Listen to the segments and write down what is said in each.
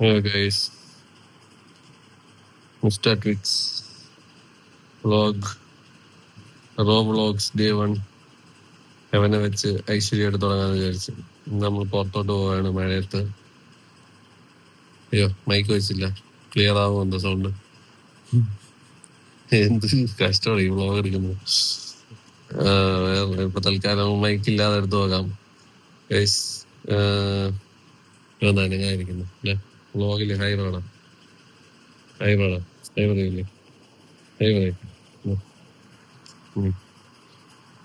Hey guys, Mr. Twix vlog, Roblox Day 1 അവനെ വെച്ച് ഐശ്വര്യമായിട്ട് തുടങ്ങാന്ന് വിചാരിച്ചു. നമ്മൾ പുറത്തോട്ട് പോവാണ് മഴയത്ത്. അയ്യോ മൈക്ക് വെച്ചില്ല, ക്ലിയർ ആവുമെന്തോ സൗണ്ട്. എന്ത് കഷ്ടമാണ് ഈ വ്ളോഗ് എടുക്കുന്നത്. വേറെ ഇപ്പൊ തൽക്കാലം മൈക്ക് ഇല്ലാതെ എടുത്തു പോകാം ഗൈസ്. അനങ്ങായിരിക്കുന്നു അല്ലെ വ്ളോഗില്. ഹൈ വേണം, ഹൈ വേണം, ഹൈ പറയില്ലേ, ഹൈ പറയും.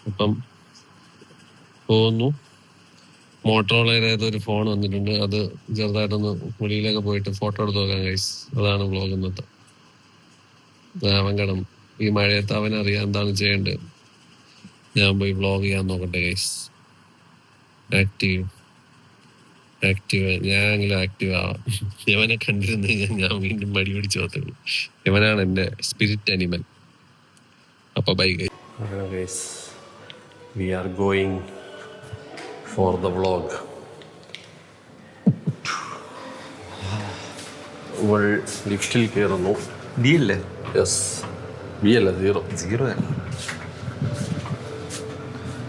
അപ്പം പോകുന്നു. മോട്ടോറോളയുടെ ഏതൊരു ഫോൺ വന്നിട്ടുണ്ട്, അത് ചെറുതായിട്ടൊന്ന് വെളിയിലൊക്കെ പോയിട്ട് ഫോട്ടോ എടുത്ത് നോക്കാം ഗൈസ്. അതാണ് വ്ളോഗ് ഇന്നത്തെ. അവങ്കടം ഈ മഴയത്ത് അവനറിയാം എന്താണ് ചെയ്യേണ്ടത്. ഞാൻ പോയി വ്ളോഗ് ചെയ്യാൻ നോക്കട്ടെ ഗൈസ്. ആക്റ്റീവ് ഞാനെങ്കിലും ആക്റ്റീവ് ആവാം. ഇവനെ കണ്ടിരുന്നു കഴിഞ്ഞാൽ ഞാൻ വീണ്ടും മടി പിടിച്ചു പോകത്തുള്ളൂ. ഇവനാണ് എൻ്റെ സ്പിരിറ്റ് അനിമൽ. അപ്പൊ bye guys, we are going for the vlog. നമ്മൾ ലിഫ്റ്റിൽ കയറുന്നു. ബി അല്ലേ? യെസ്, ബി അല്ല, സീറോ.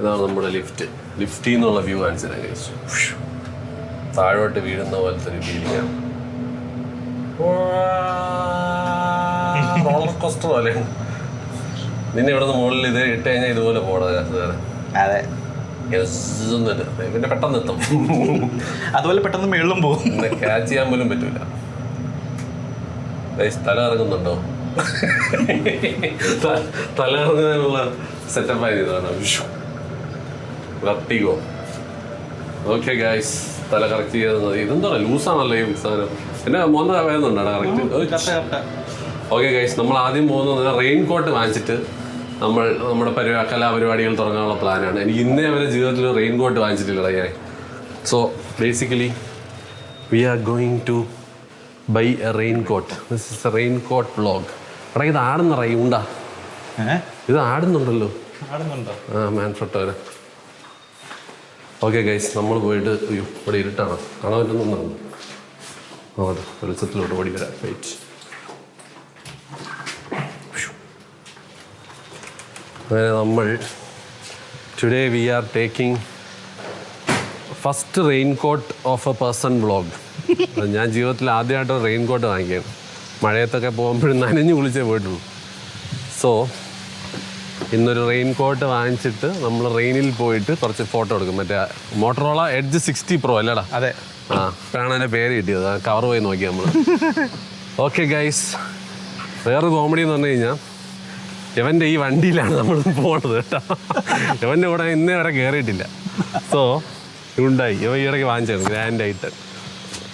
ഇതാണ് നമ്മുടെ ലിഫ്റ്റ്. ലിഫ്റ്റിൽ നിന്നുള്ള വ്യൂ കാണിച്ചു കഴിച്ചു. താഴോട്ട് വീഴുന്ന പോലത്തെ ഒരു ഫീലിംഗാണ്. റോളർ കോസ്റ്റർ പോലെ. നിന്നെ ഇവിടെ നിന്ന് മുകളിൽ ഇത് ഇട്ട് കഴിഞ്ഞാൽ ഇതുപോലെ പോടാ. അതെ, പിന്നെ പെട്ടെന്ന് എത്തും. അതുപോലെ പെട്ടെന്ന് മേളിലും പോകും. ക്യാച്ച് ചെയ്യാൻ പോലും പറ്റൂല. തല ഇറങ്ങുന്നുണ്ടോ? തല ഇറങ്ങുന്നതിനുള്ള സെറ്റപ്പ് ആയതാണ്. വർട്ടിഗോ. ഓക്കെ ഗൈസ്, തല കറക്റ്റ് ചെയ്തത് മതി. ഇതെന്താ ലൂസാണല്ലോ ഈ സാധനം. പിന്നെ മോന്ത വരുന്നുണ്ടോ കറക്റ്റ്? ഓക്കെ ഗൈസ്, നമ്മൾ ആദ്യം പോകുന്നത് റെയിൻ കോട്ട് വാങ്ങിച്ചിട്ട് നമ്മുടെ കലാപരിപാടികൾ തുടങ്ങാനുള്ള പ്ലാനാണ്. എനിക്ക് ഇന്നേ അവരെ ജീവിതത്തിൽ റെയിൻ കോട്ട് വാങ്ങിച്ചിട്ടില്ല ഞാൻ. So basically we are going to buy a raincoat. This is a raincoat vlog. എടാ, ഇത് ആടുന്ന റൈണ്ടാ, ഇത് ആടുന്നുണ്ടല്ലോ. മാൻഫ്രട്ടോ. ഓക്കെ ഗൈസ്, നമ്മൾ പോയിട്ട് ഇവിടെ ഇരുട്ടാണ്, കാണാൻ പറ്റുന്നുണ്ടാണ്. അതെ, വെളിച്ചത്തിലോട്ട് ഓടി വരാം. വെയിറ്റ്. അങ്ങനെ നമ്മൾ today we are taking first raincoat of a person vlog. ഞാൻ ജീവിതത്തിൽ ആദ്യമായിട്ട് റെയിൻ കോട്ട് വാങ്ങിക്കുകയാണ്. മഴയത്തൊക്കെ പോകുമ്പോഴും നനഞ്ഞു കുളിച്ചേ പോയിട്ടുള്ളൂ. സോ ഇന്നൊരു റെയിൻ കോട്ട് വാങ്ങിച്ചിട്ട് നമ്മൾ റെയിനിൽ പോയിട്ട് കുറച്ച് ഫോട്ടോ എടുക്കും. മറ്റേ മോട്ടറോള എഡ്ജ് 60 Pro അല്ലേടാ? അതെ. ഇപ്പോഴാണ് എൻ്റെ പേര് കിട്ടിയത്. കവർ പോയി നോക്കി നമ്മൾ. ഓക്കെ ഗൈസ്, വേറൊരു കോമഡി എന്ന് പറഞ്ഞു കഴിഞ്ഞാൽ ഇവൻ്റെ ഈ വണ്ടിയിലാണ് നമ്മൾ പോണത് കേട്ടോ. ഇവൻ്റെ കൂടെ ഇന്നേ വരെ കയറിയിട്ടില്ല. സോ ഉണ്ടായി ഇവ ഈയിടയ്ക്ക് വാങ്ങിച്ചായിരുന്നു ഗ്രാൻഡായിട്ട്.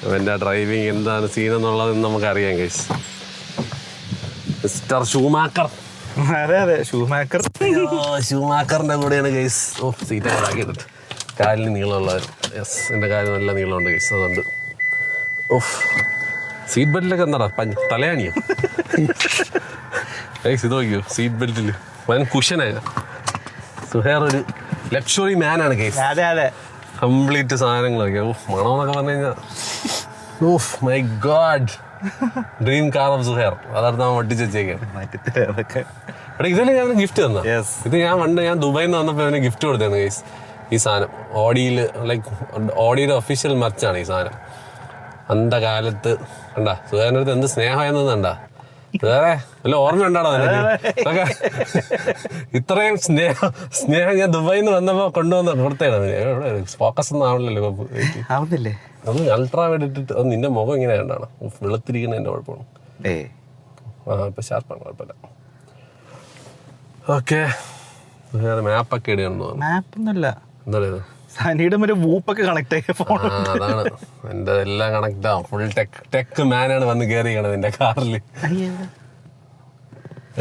ഇവൻ്റെ ഡ്രൈവിങ് എന്താണ് സീനെന്നുള്ളതെന്ന് നമുക്കറിയാം ഗൈസ്. Mister Schumacher. അതെ, ഷൂമാക്കറിന്റെ കൂടെയാണ് ഗൈസ്. സീറ്റൊക്കെ ആക്കിയിട്ടിട്ട് കാലിന് നീളമുള്ള. യെസ്, എൻ്റെ കാലിന് നല്ല നീളമുണ്ട് ഗൈസ്. അതുകൊണ്ട് സീറ്റ് ബെൽറ്റിലൊക്കെ എന്താടാ തലയാണിയോ ഗൈസ്? ഇത് നോക്കിയോ സീറ്റ് ബെൽറ്റിൽ വൻ കുഷനായ സുഹേർ ഒരു ലക്ഷറി മാനാണ് ഗൈസ്. അതെ, കംപ്ലീറ്റ് സാധനങ്ങളൊക്കെ. മണമെന്നൊക്കെ പറഞ്ഞു കഴിഞ്ഞാൽ my God, dream car of Suhair. അതാണ് ഞാൻ ഒട്ടിച്ച് വെച്ചേക്കാണ്. എടാ, ഇതല്ലേ ഞാൻ ഗിഫ്റ്റ് തന്ന. ഇത് ഞാൻ ദുബായിൽ നിന്ന് വന്നപ്പോൾ അവന് ഗിഫ്റ്റ് കൊടുത്തതാണ് ഗൈസ്. ഈ സാധനം ഓഡിയിൽ, ലൈക്ക് ഓഡിയുടെ ഒഫീഷ്യൽ മർച്ചാണ് ഈ സാധനം. അന്ത കാലത്ത് കണ്ടാ സുഹേറിൻ്റെ അടുത്ത് എന്ത് സ്നേഹമായെന്ന് കണ്ടാ. വേറെ വല്ല ഓർമ്മ ഉണ്ടാടോ അതൊക്കെ? ഇത്രയും സ്നേഹം ഞാൻ ദുബായിൽ നിന്ന് വന്നപ്പോൾ കൊണ്ടുവന്ന് കൊടുത്തേടാ. ഫോക്കസ് ഒന്നും ആവണല്ലോ. ഒന്ന് അൾട്രാ വേണ്ടിട്ട് നിന്റെ മുഖം ഇങ്ങനെ കണ്ടാണ് വെളുത്തിരിക്കുന്നതിൻ്റെ കുഴപ്പമാണ്. ഇപ്പൊ ഷാർപ്പാണ്, കുഴപ്പമില്ല. ഓക്കെ, മാപ്പൊക്കെ ഇടുകയാണെന്ന് തോന്നുന്നു. എന്താ അതാണ് എൻ്റെ എല്ലാം കണക്ട് ആവും. ഫുൾ ടെക് മാനാണ് വന്ന് കയറിയാണ് എൻ്റെ കാറിൽ.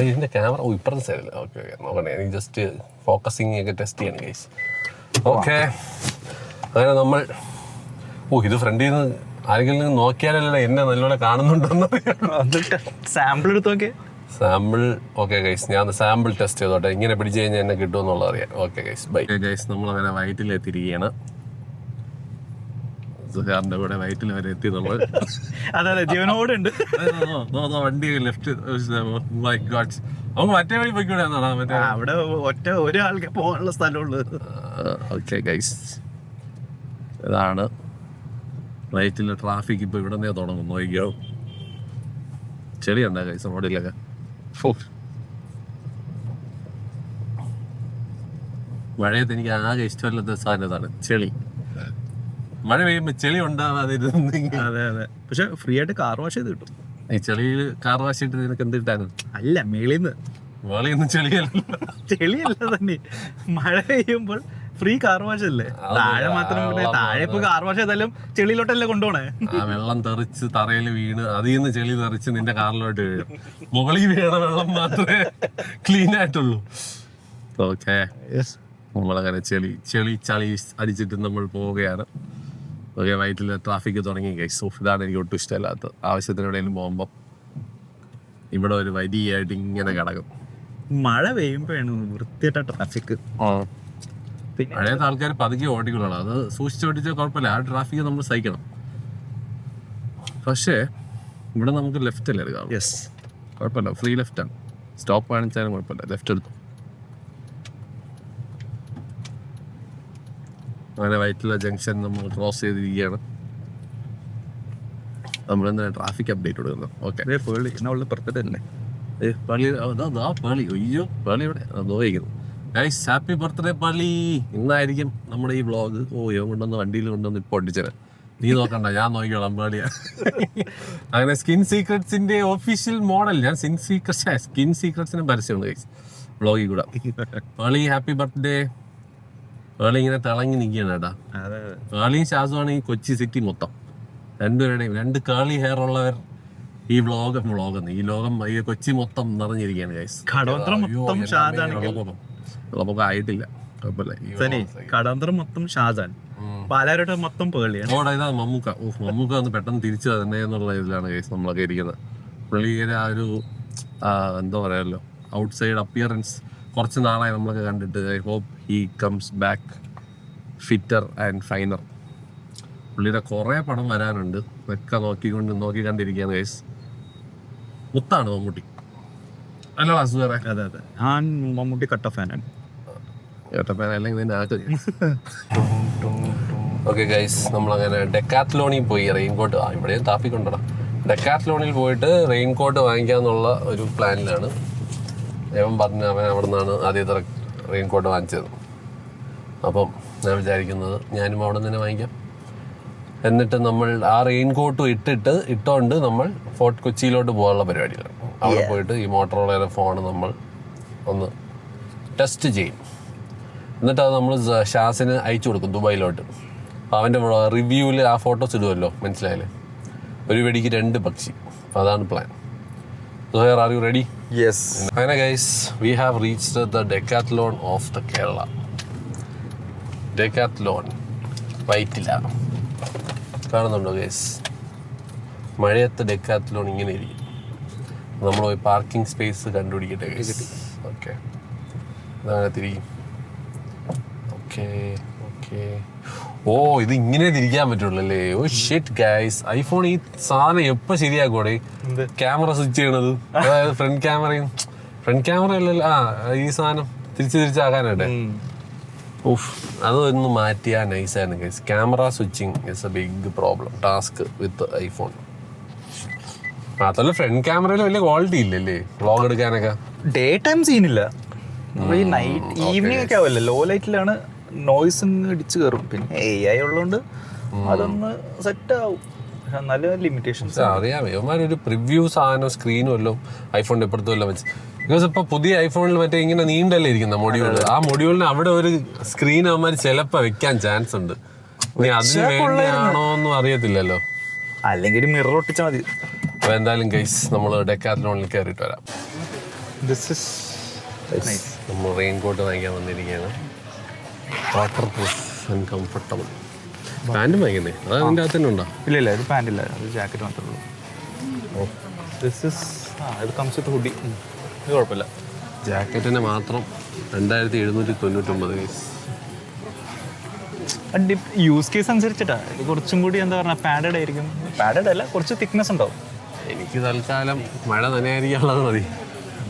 ഇതിന്റെ ക്യാമറ ഇപ്പുറത്തെ സൈഡില്ല. ഓക്കെ നോക്കണേ, എനിക്ക് ജസ്റ്റ് ഫോക്കസിങ് ഒക്കെ ടെസ്റ്റ് ചെയ്യണം ഗൈസ്. ഓക്കെ, അങ്ങനെ നമ്മൾ ഇത് ഫ്രണ്ടിൽ നിന്ന് ആരെങ്കിലും നോക്കിയാലല്ലേ എന്നെ നല്ലപോലെ കാണുന്നുണ്ടെന്ന് സാമ്പിൾ എടുത്ത് നോക്കിയേ. സാമ്പിൾ ഓക്കെ ഗൈസ്, ഞാൻ സാമ്പിൾ ടെസ്റ്റ് ചെയ്തോട്ടെ. ഇങ്ങനെ പിടിച്ചു കഴിഞ്ഞാൽ എന്നെ കിട്ടുമെന്നുള്ളത് അറിയാം. Okay guys, bye guys. നമ്മളങ്ങനെ വൈറ്റിലെത്തിയിരിക്കുകയാണ്. സുഹാറിന്റെ കൂടെ വയറ്റിൽ വരെ എത്തി നമ്മൾ. അതെ ജീവനോടുണ്ട്. വണ്ടി ലെഫ്റ്റ് നമുക്ക് മറ്റേ വഴി പോയിക്കൂടെ മറ്റേ അവിടെ ഒറ്റ ഒരാൾക്ക് പോകാനുള്ള സ്ഥലമുള്ളത്. ഓക്കെ ഗൈസ്, ഇതാണ് റൈറ്റിലെ ട്രാഫിക്. ഇപ്പോൾ ഇവിടെ നിന്നേ തുടങ്ങും. നോക്കിയോ, ചെളിയുണ്ടാ ഗൈസ് റോഡിലൊക്കെ. മഴയത്ത് എനിക്ക് ആകെ ഇഷ്ടമല്ലാത്ത സാധനം ഇതാണ്, ചെളി. മഴ പെയ്യുമ്പോൾ ചെളി ഉണ്ടാവാതെ അതെ അതെ, പക്ഷെ ഫ്രീ ആയിട്ട് കാർ വാഷ് ചെയ്ത് കിട്ടും. ഈ ചെളിയിൽ കാർ വാഷ് ചെയ്തിട്ട് നിനക്ക് എന്ത് കിട്ടാനും? അല്ല, മേളിന്ന് വേളിയൊന്നും ചെളിയല്ല. ചെളിയല്ല തന്നെ, മഴ പെയ്യുമ്പോൾ ഫ്രീ കാർ വാഷ് അല്ലേ. താഴെ മാത്രം താഴെ ഇപ്പൊ കാർ വാഷ് ചെയ്താലും ചെളിയിലോട്ടല്ലേ കൊണ്ടുപോണേ. ആ വെള്ളം തെറിച്ച് തറയിൽ വീണ് അതിൽ നിന്ന് ചെളി തെറിച്ച് നിന്റെ കാറിലോട്ട് വീഴും. മുകളിൽ വീണ വെള്ളം മാത്രമേ ക്ലീൻ ആയിട്ടുള്ളൂ. ഓക്കെ, നമ്മളങ്ങനെ ചെളി ചളി അടിച്ചിട്ട് നമ്മൾ പോവുകയാണ്. ഓക്കെ, വൈറ്റിൽ ട്രാഫിക് തുടങ്ങി ഗൈസ്. ഇതാണ് എനിക്ക് ഒട്ടും ഇഷ്ടമല്ലാത്ത. ആവശ്യത്തിന് എവിടെയെങ്കിലും പോകുമ്പോൾ ഇവിടെ ഒരു വരിയായിട്ട് ഇങ്ങനെ കിടക്കും. മഴ പെയ്യുമ്പോഴാണ് വൃത്തിയായിട്ട ട്രാഫിക്. പിന്നെ മഴയത്ത് ആൾക്കാർ പതുക്കെ ഓടിക്കൊള്ളണം. അത് സൂക്ഷിച്ച് ഓടിച്ചാൽ കുഴപ്പമില്ല, ആ ട്രാഫിക് നമ്മൾ സഹിക്കണം. പക്ഷേ ഇവിടെ നമുക്ക് ലെഫ്റ്റ് അല്ലേ എടുക്കാം. യെസ്, കുഴപ്പമില്ല, ഫ്രീ ലെഫ്റ്റാണ്. സ്റ്റോപ്പ് കാണിച്ചാലും കുഴപ്പമില്ല, ലെഫ്റ്റ് എടുത്തു. അങ്ങനെ വൈറ്റില ജംഗ്ഷൻ നമ്മൾ ക്രോസ് ചെയ്തിരിക്കുകയാണ്. നമ്മളെന്താ ട്രാഫിക് അപ്ഡേറ്റ് കൊടുക്കുന്നത്. ഓക്കെ, പേളി എന്നുള്ള ബർത്ത്ഡേ അല്ലേ. പള്ളി പള്ളി അയ്യോ പള്ളി ഇവിടെ നോക്കുന്നു. ഗൈസ്, ഹാപ്പി ബർത്ത്ഡേ പള്ളി. ഇന്നായിരിക്കും നമ്മുടെ ഈ വ്ളോഗ്. ഇവൻ കൊണ്ടുവന്ന് വണ്ടിയിൽ കൊണ്ടുവന്ന് ഇപ്പോൾ ഒട്ടിച്ചത്. നീ നോക്കണ്ട, ഞാൻ നോക്കിക്കോളാം പള്ളിയാ. അങ്ങനെ സ്കിൻ സീക്രട്സിന്റെ ഒഫീഷ്യൽ മോഡൽ. ഞാൻ സ്കിൻ സീക്രട്സിന് പരസ്യമുണ്ട് ഗൈസ് വ്ളോഗിൽ കൂടെ. പള്ളി ഹാപ്പി ബർത്ത്ഡേ. പേളി ഇങ്ങനെ തിളങ്ങി നിൽക്കുകയാണ് കേട്ടാ. പേളിയും ഷാസുമാണ് ഈ കൊച്ചി സിറ്റി മൊത്തം. രണ്ടുപേരുടെയും 2 കേളി ഹെയർ ഉള്ളവർ ഈ ഈ ലോകം ഈ കൊച്ചി മൊത്തം നിറഞ്ഞിരിക്കുകയാണ് ഗൈസ്. വെള്ളപ്പൊക്കം ആയിട്ടില്ല, കടവന്ത്രം മൊത്തം ഷാജാൻ, പാലാരോട്ട് മൊത്തം പേളിയാണ്. ഇതാ മമ്മൂക്ക ഒന്ന് പെട്ടെന്ന് തിരിച്ചു തന്നെ എന്നുള്ള ഇതിലാണ് ഗൈസ് നമ്മളൊക്കെ ഇരിക്കുന്നത്. പുള്ളിയുടെ ആ ഒരു എന്താ പറയാമല്ലോ, ഔട്ട് സൈഡ് അപ്പിയറൻസ് കുറച്ച് നാളായി നമ്മളൊക്കെ കണ്ടിട്ട്. I hope he comes back fitter and finer. പുള്ളിയുടെ കുറേ പടം വരാനുണ്ട്, ഇതൊക്കെ നോക്കി കണ്ടിരിക്കുകയാണ് ഗൈസ്. മുത്താണ് മമ്മൂട്ടി, അല്ല സുഹറേ? അതെ അതെ, ഞാൻ മമ്മൂട്ടി കട്ട ഫാനാണ്. അല്ലെങ്കിൽ നിന്നെ ആക്കുക. ഓക്കെ ഗൈസ്, നമ്മളങ്ങനെ ഡെക്കാത്ലോണിൽ പോയി റെയിൻകോട്ട്. ഇവിടെയും ട്രാഫിക് ഉണ്ടടാ. ഡെക്കാത്ലോണിൽ പോയിട്ട് റെയിൻകോട്ട് വാങ്ങിക്കാന്നുള്ള ഒരു പ്ലാനിലാണ്. അവൻ പറഞ്ഞു അവൻ അവിടെ നിന്നാണ് ആദ്യത്തെ റെയിൻകോട്ട് വാങ്ങിച്ചത്. അപ്പം ഞാൻ വിചാരിക്കുന്നത് ഞാനും അവിടെ നിന്ന് തന്നെ വാങ്ങിക്കാം. എന്നിട്ട് നമ്മൾ ആ റെയിൻകോട്ടും ഇട്ടുകൊണ്ട് നമ്മൾ ഫോർട്ട് കൊച്ചിയിലോട്ട് പോകാനുള്ള പരിപാടിയിലാണ്. അവിടെ പോയിട്ട് ഈ മോട്ടറോളയുടെ ഫോൺ നമ്മൾ ഒന്ന് ടെസ്റ്റ് ചെയ്യും. എന്നിട്ട് അത് നമ്മൾ ഷാസിന് അയച്ചു കൊടുക്കും ദുബായിലോട്ട്. അപ്പോൾ അവൻ്റെ റിവ്യൂവിൽ ആ ഫോട്ടോസ് ഇടുമല്ലോ, മനസ്സിലായില്ലേ? ഒരു വെടിക്ക് 2 പക്ഷി. അപ്പോൾ അതാണ് plan. Zohair, are you ready? Yes. Hi guys, we have reached the Decathlon of the Kerala. Decathlon Vyttila കാണുന്നുണ്ടോ ഗൈസ്? മഴയത്ത് ഡെക്കാത്ലോൺ ഇങ്ങനെ ഇരിക്കും. നമ്മൾ പോയി പാർക്കിംഗ് സ്പേസ് കണ്ടുപിടിക്കട്ടെ ഗൈസ്. ഓക്കെ, ഇതാണ് തിരിക്കും. Okay okay. ഇത് ഇങ്ങനെ തിരിക്കാൻ പറ്റുള്ളൂ. ഓ ഷിറ്റ് ഗൈസ്, ഐഫോൺ ഈ സാധനം എപ്പോൾ ശരിയാക്കൂടെ? ക്യാമറ സ്വിച്ച് ചെയ്യണത്, അതായത് ഫ്രണ്ട് ക്യാമറ അല്ലല്ലോ, ഈ സാധനം തിരിച്ചാക്കാനായിട്ടെ. അതൊന്ന് മാറ്റിയാ നൈസായിരുന്നു guys. Camera switching is a big problem task with iPhone. മാത്രമല്ല ഫ്രണ്ട് ക്യാമറയിൽ വലിയ ക്വാളിറ്റി ഇല്ലല്ലേ വ്ളോഗ് എടുക്കാനൊക്കെ. ഡേ ടൈം സീനില്ല, നൈറ്റ് ഈവനിങ് ഒക്കെ ആവല്ലേ. ലോ ലൈറ്റിലാണ് നോയ്സ് ഇടിച്ചു കയറും. പിന്നെ AI ഉള്ളതുകൊണ്ട് അതൊന്ന് സെറ്റ് ആവും. നല്ല ലിമിറ്റേഷൻസ് അറിയാം. ഇവന്മാരൊരു പ്രിവ്യൂ സാധനം സ്ക്രീനും എല്ലാം ഐഫോണിന്റെ ഇപ്പുറത്തും എല്ലാം വെച്ച്. ബിക്കോസ് ഇപ്പൊ പുതിയ ഐഫോണിൽ മറ്റേ ഇങ്ങനെ നീണ്ടല്ലേ ഇരിക്കുന്ന മൊഡ്യൂൾ. ആ മൊഡ്യൂളിന് അവിടെ ഒരു സ്ക്രീൻ അവന്മാർ ചിലപ്പോ വെക്കാൻ ചാൻസ് ഉണ്ട്. ഇനി അതിന് വേണ്ടിയാണോ ഒന്നും അറിയത്തില്ലല്ലോ. അല്ലെങ്കിൽ മിറർ ഒട്ടിച്ചാൽ മതി. അപ്പൊ എന്തായാലും ഗൈസ് നമ്മൾ ഡെക്കാത്ലോണിൽ കയറിയിട്ട് വരാം. നമ്മൾ റെയിൻകോട്ട് വാങ്ങിക്കാൻ വന്നിരിക്കുകയാണ്. Water proof and comfortable. പാൻറ്റും വാങ്ങിക്കുന്നേ, അത് അതിൻ്റെ അകത്ത് തന്നെ ഉണ്ടോ? ഇല്ല, ഇത് പാൻ്റ് ഇല്ല, അത് ജാക്കറ്റ് മാത്രമേ ഉള്ളൂ. ഇത് കംസ് വിത്ത് ഹുഡി. ഇത് കുഴപ്പമില്ല. ജാക്കറ്റിന് മാത്രം 2799 ഗൈസ്. യൂസ് കേസ് അനുസരിച്ചിട്ടാ ഇത് കുറച്ചും കൂടി എന്താ പറയുക പാഡഡ് ആയിരിക്കും. പാഡഡ് അല്ല, കുറച്ച് തിക്നെസ് ഉണ്ടാവും. എനിക്ക് തൽക്കാലം മഴ നനയായിരിക്കാനുള്ളത് മതി.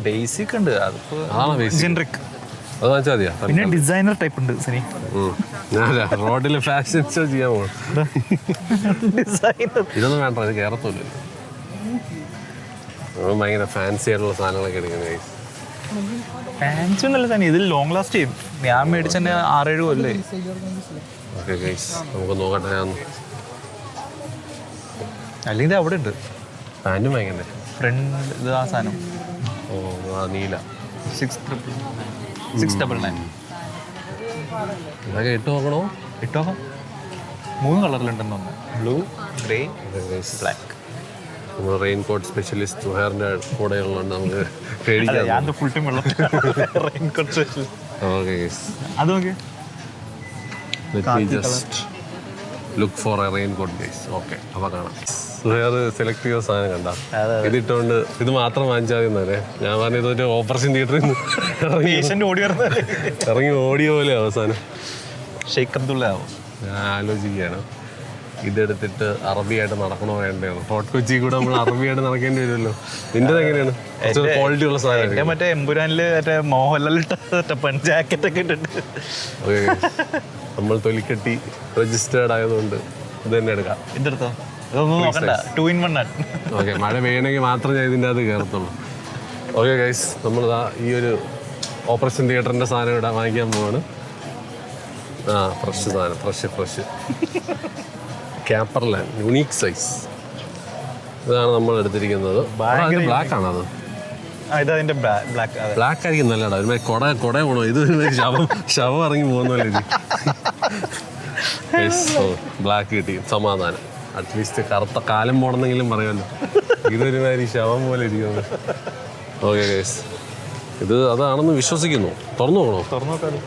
ബേസിക് ഉണ്ട്, അതിപ്പോ അതാണ് basic. ജനറിക്. അത് വെച്ചാൽ മതിയാ. പിന്നെ ഡിസൈനർ ടൈപ്പ് ഉണ്ട് സനി. ഞാനാ റോഡിൽ ഫാഷൻ ഷോ ചെയ്യാൻ പോകും. ഡിസൈനർ ഇതൊന്നും വേണ്ട, ഇത് കയറത്തില്ല. ഭയങ്കര ഫാൻസി ആയിട്ടുള്ള സാധനങ്ങളൊക്കെ എടുക്കുന്നത്. ഫാൻസി ഒന്നല്ല സനി, ഇതിൽ ലോങ് ലാസ്റ്റ് ചെയ്യും. ഞാൻ മേടിച്ച 6-7 കൊല്ലേ. ഓക്കെ ഗൈസ്, നമുക്ക് നോക്കട്ടെ. ഞാൻ അല്ലെങ്കിൽ അവിടെ ഉണ്ട് പാൻറ്റും വാങ്ങണ്ടേ? ഫ്രണ്ട് ഇത് ആ സാധനം. ഓ ആ നീല 699. ഇതൊക്കെ ഇട്ട് നോക്കണോ? ഇട്ടോ 3 കളറിലുണ്ടെന്ന് തോന്നുന്നു. Blue, grey, black. നമ്മൾ റെയിൻ കോട്ട് സ്പെഷ്യലിസ്റ്റ് സുഹേറിൻ്റെ കൂടെ ഉള്ളതുകൊണ്ട് നമുക്ക് പേടിക്കാം. ഞാൻ ഫുൾ ടൈം വെള്ളം raincoat special. Okay guys, അത് നോക്കിയേ. Let me just look for a raincoat guys. Okay, അപ്പോൾ കാണാം. സുഹേർ സെലക്ട് ചെയ്ത സാധനം കണ്ട ഇതിട്ടുകൊണ്ട് ഇത് മാത്രം വാങ്ങിച്ചാൽ മതി എന്നല്ലേ ഞാൻ പറഞ്ഞ. ഇതൊരു ഓപ്പറേഷൻ തിയേറ്ററിൽ നിന്ന് ഇറങ്ങി ഓടിയ പോലെ അവസാനം. ഷെയ്ഖ് അബ്ദുള്ള ആവും. ഞാൻ ആലോചിക്കുകയാണ് ഇതെടുത്തിട്ട് അറബിയായിട്ട് നടക്കണോ വേണ്ടയോ. ഫോർട്ട് കൊച്ചി കൂടെ നമ്മൾ അറബിയായിട്ട് നടക്കേണ്ടി വരുമല്ലോ. നിന്റെ എങ്ങനെയാണ്? ക്വാളിറ്റി ഉള്ള സാധനം. മറ്റേ എമ്പുരാനില് മറ്റേ മോഹൻലാൽ ജാക്കറ്റ് ഒക്കെ ഇട്ടിട്ട്. ഓക്കെ, നമ്മൾ തൊലിക്കെട്ടി രജിസ്റ്റേർഡ് ആയതുകൊണ്ട് ഇത് തന്നെ എടുക്കാം. ഇതെടുത്തോ, ഇതൊന്നും നോക്കണ്ട. 2 in 1 ആണ്. ഓക്കെ, മഴ പെയ്യണമെങ്കിൽ മാത്രമേ ഞാൻ ഇതിൻ്റെ അകത്ത് കയറത്തുള്ളൂ. ഓക്കെ ഗൈസ്, നമ്മളിതാ ഈ ഒരു ഓപ്പറേഷൻ തിയേറ്ററിൻ്റെ സാധനം ഇവിടെ വാങ്ങിക്കാൻ പോവാണ്. ആ ഫ്രഷ് സാധനം, ഫ്രഷ് ക്യാപ്പർലാൻഡ് യുണീക്ക് സൈസ്. ഇതാണ് നമ്മൾ എടുത്തിരിക്കുന്നത്. ബ്ലാക്ക് ആണോ? അത് ഇതതിന്റെ ബ്ലാക്ക്. ബ്ലാക്ക് ആയിരിക്കും നല്ലതാ. ഒരു കൊട പോണോ? ഇത് ശവം ഇറങ്ങി പോകുന്നല്ലേ ഇത്. ബ്ലാക്ക് കിട്ടി, സമാധാനം. അറ്റ്ലീസ്റ്റ് കറുത്ത കാലം പോണെന്നെങ്കിലും പറയുമല്ലോ. ഇതൊരു മാതിരി ശവം പോലെ ഇരിക്കുന്നത്. ഓക്കെ ഗൈസ്, ഇത് അതാണെന്ന് വിശ്വസിക്കുന്നു. തുറന്നു നോക്കണോ?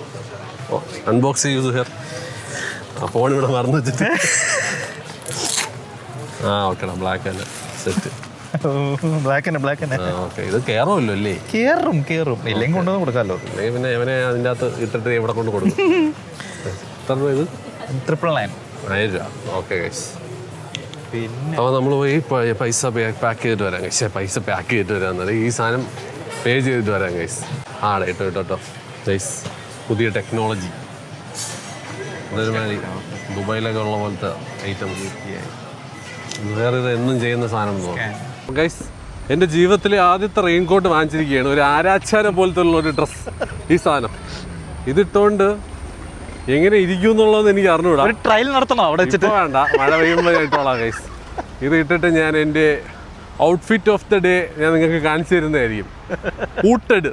അൺബോക്സ് ചെയ്യൂ സുഹേർ. ആ ഫോൺ ഇവിടെ മറന്നു വെച്ചിട്ട്. ആ ഓക്കെടാ, ബ്ലാക്ക് തന്നെ സെറ്റ്. ബ്ലാക്ക് തന്നെ. ഓക്കെ, ഇത് കയറുമല്ലോ അല്ലേ? കേറും ഇല്ലെങ്കിൽ കൊണ്ടുവന്ന് കൊടുക്കാമല്ലോ. അല്ലെങ്കിൽ പിന്നെ അവനെ അതിൻ്റെ അകത്ത് ഇട്ടിട്ട് ഇവിടെ കൊണ്ട് കൊടുക്കും. എത്ര രൂപ ഇത്? 999. 1000 രൂപ. ഓക്കെ ഗൈസ്, പിന്നെ അപ്പോൾ നമ്മൾ പോയി പൈസ പാക്ക് ചെയ്തിട്ട് വരാം ഗൈസ്. പൈസ പാക്ക് ചെയ്തിട്ട് വരാമെന്നത് ഈ സാധനം പേ ചെയ്തിട്ട് വരാം ഗൈസ്. ഇട്ടോ ഗൈസ്, പുതിയ ടെക്നോളജി. അതൊരു മാതിരി ദുബായിലൊക്കെ ഉള്ള പോലത്തെ ഐറ്റം. വേറെ ഇത് എന്നും ചെയ്യുന്ന സാധനം തോന്നുന്നു ഗൈസ്. എൻ്റെ ജീവിതത്തിലെ ആദ്യത്തെ റെയിൻ കോട്ട് വാങ്ങിച്ചിരിക്കുകയാണ്. ഒരു ആരാച്ചാരം പോലത്തെ ഉള്ള ഒരു ഡ്രസ്സ്. ഈ സാധനം ഇതിട്ടുകൊണ്ട് എങ്ങനെ ഇരിക്കും എന്നുള്ളതെന്ന് എനിക്ക് അറിഞ്ഞൂടാ. ഒരു ട്രയൽ നടത്തണോ അവിടെ വെച്ചിട്ട്? വേണ്ട, മഴ പെയ്യുമ്പോൾ ഇട്ടോളാം ഗൈസ്. ഇത് ഇട്ടിട്ട് ഞാൻ എൻ്റെ ഔട്ട്ഫിറ്റ് ഓഫ് ദ ഡേ ഞാൻ നിങ്ങൾക്ക് കാണിച്ചു തരുന്നതായിരിക്കും. ഊട്ടഡ്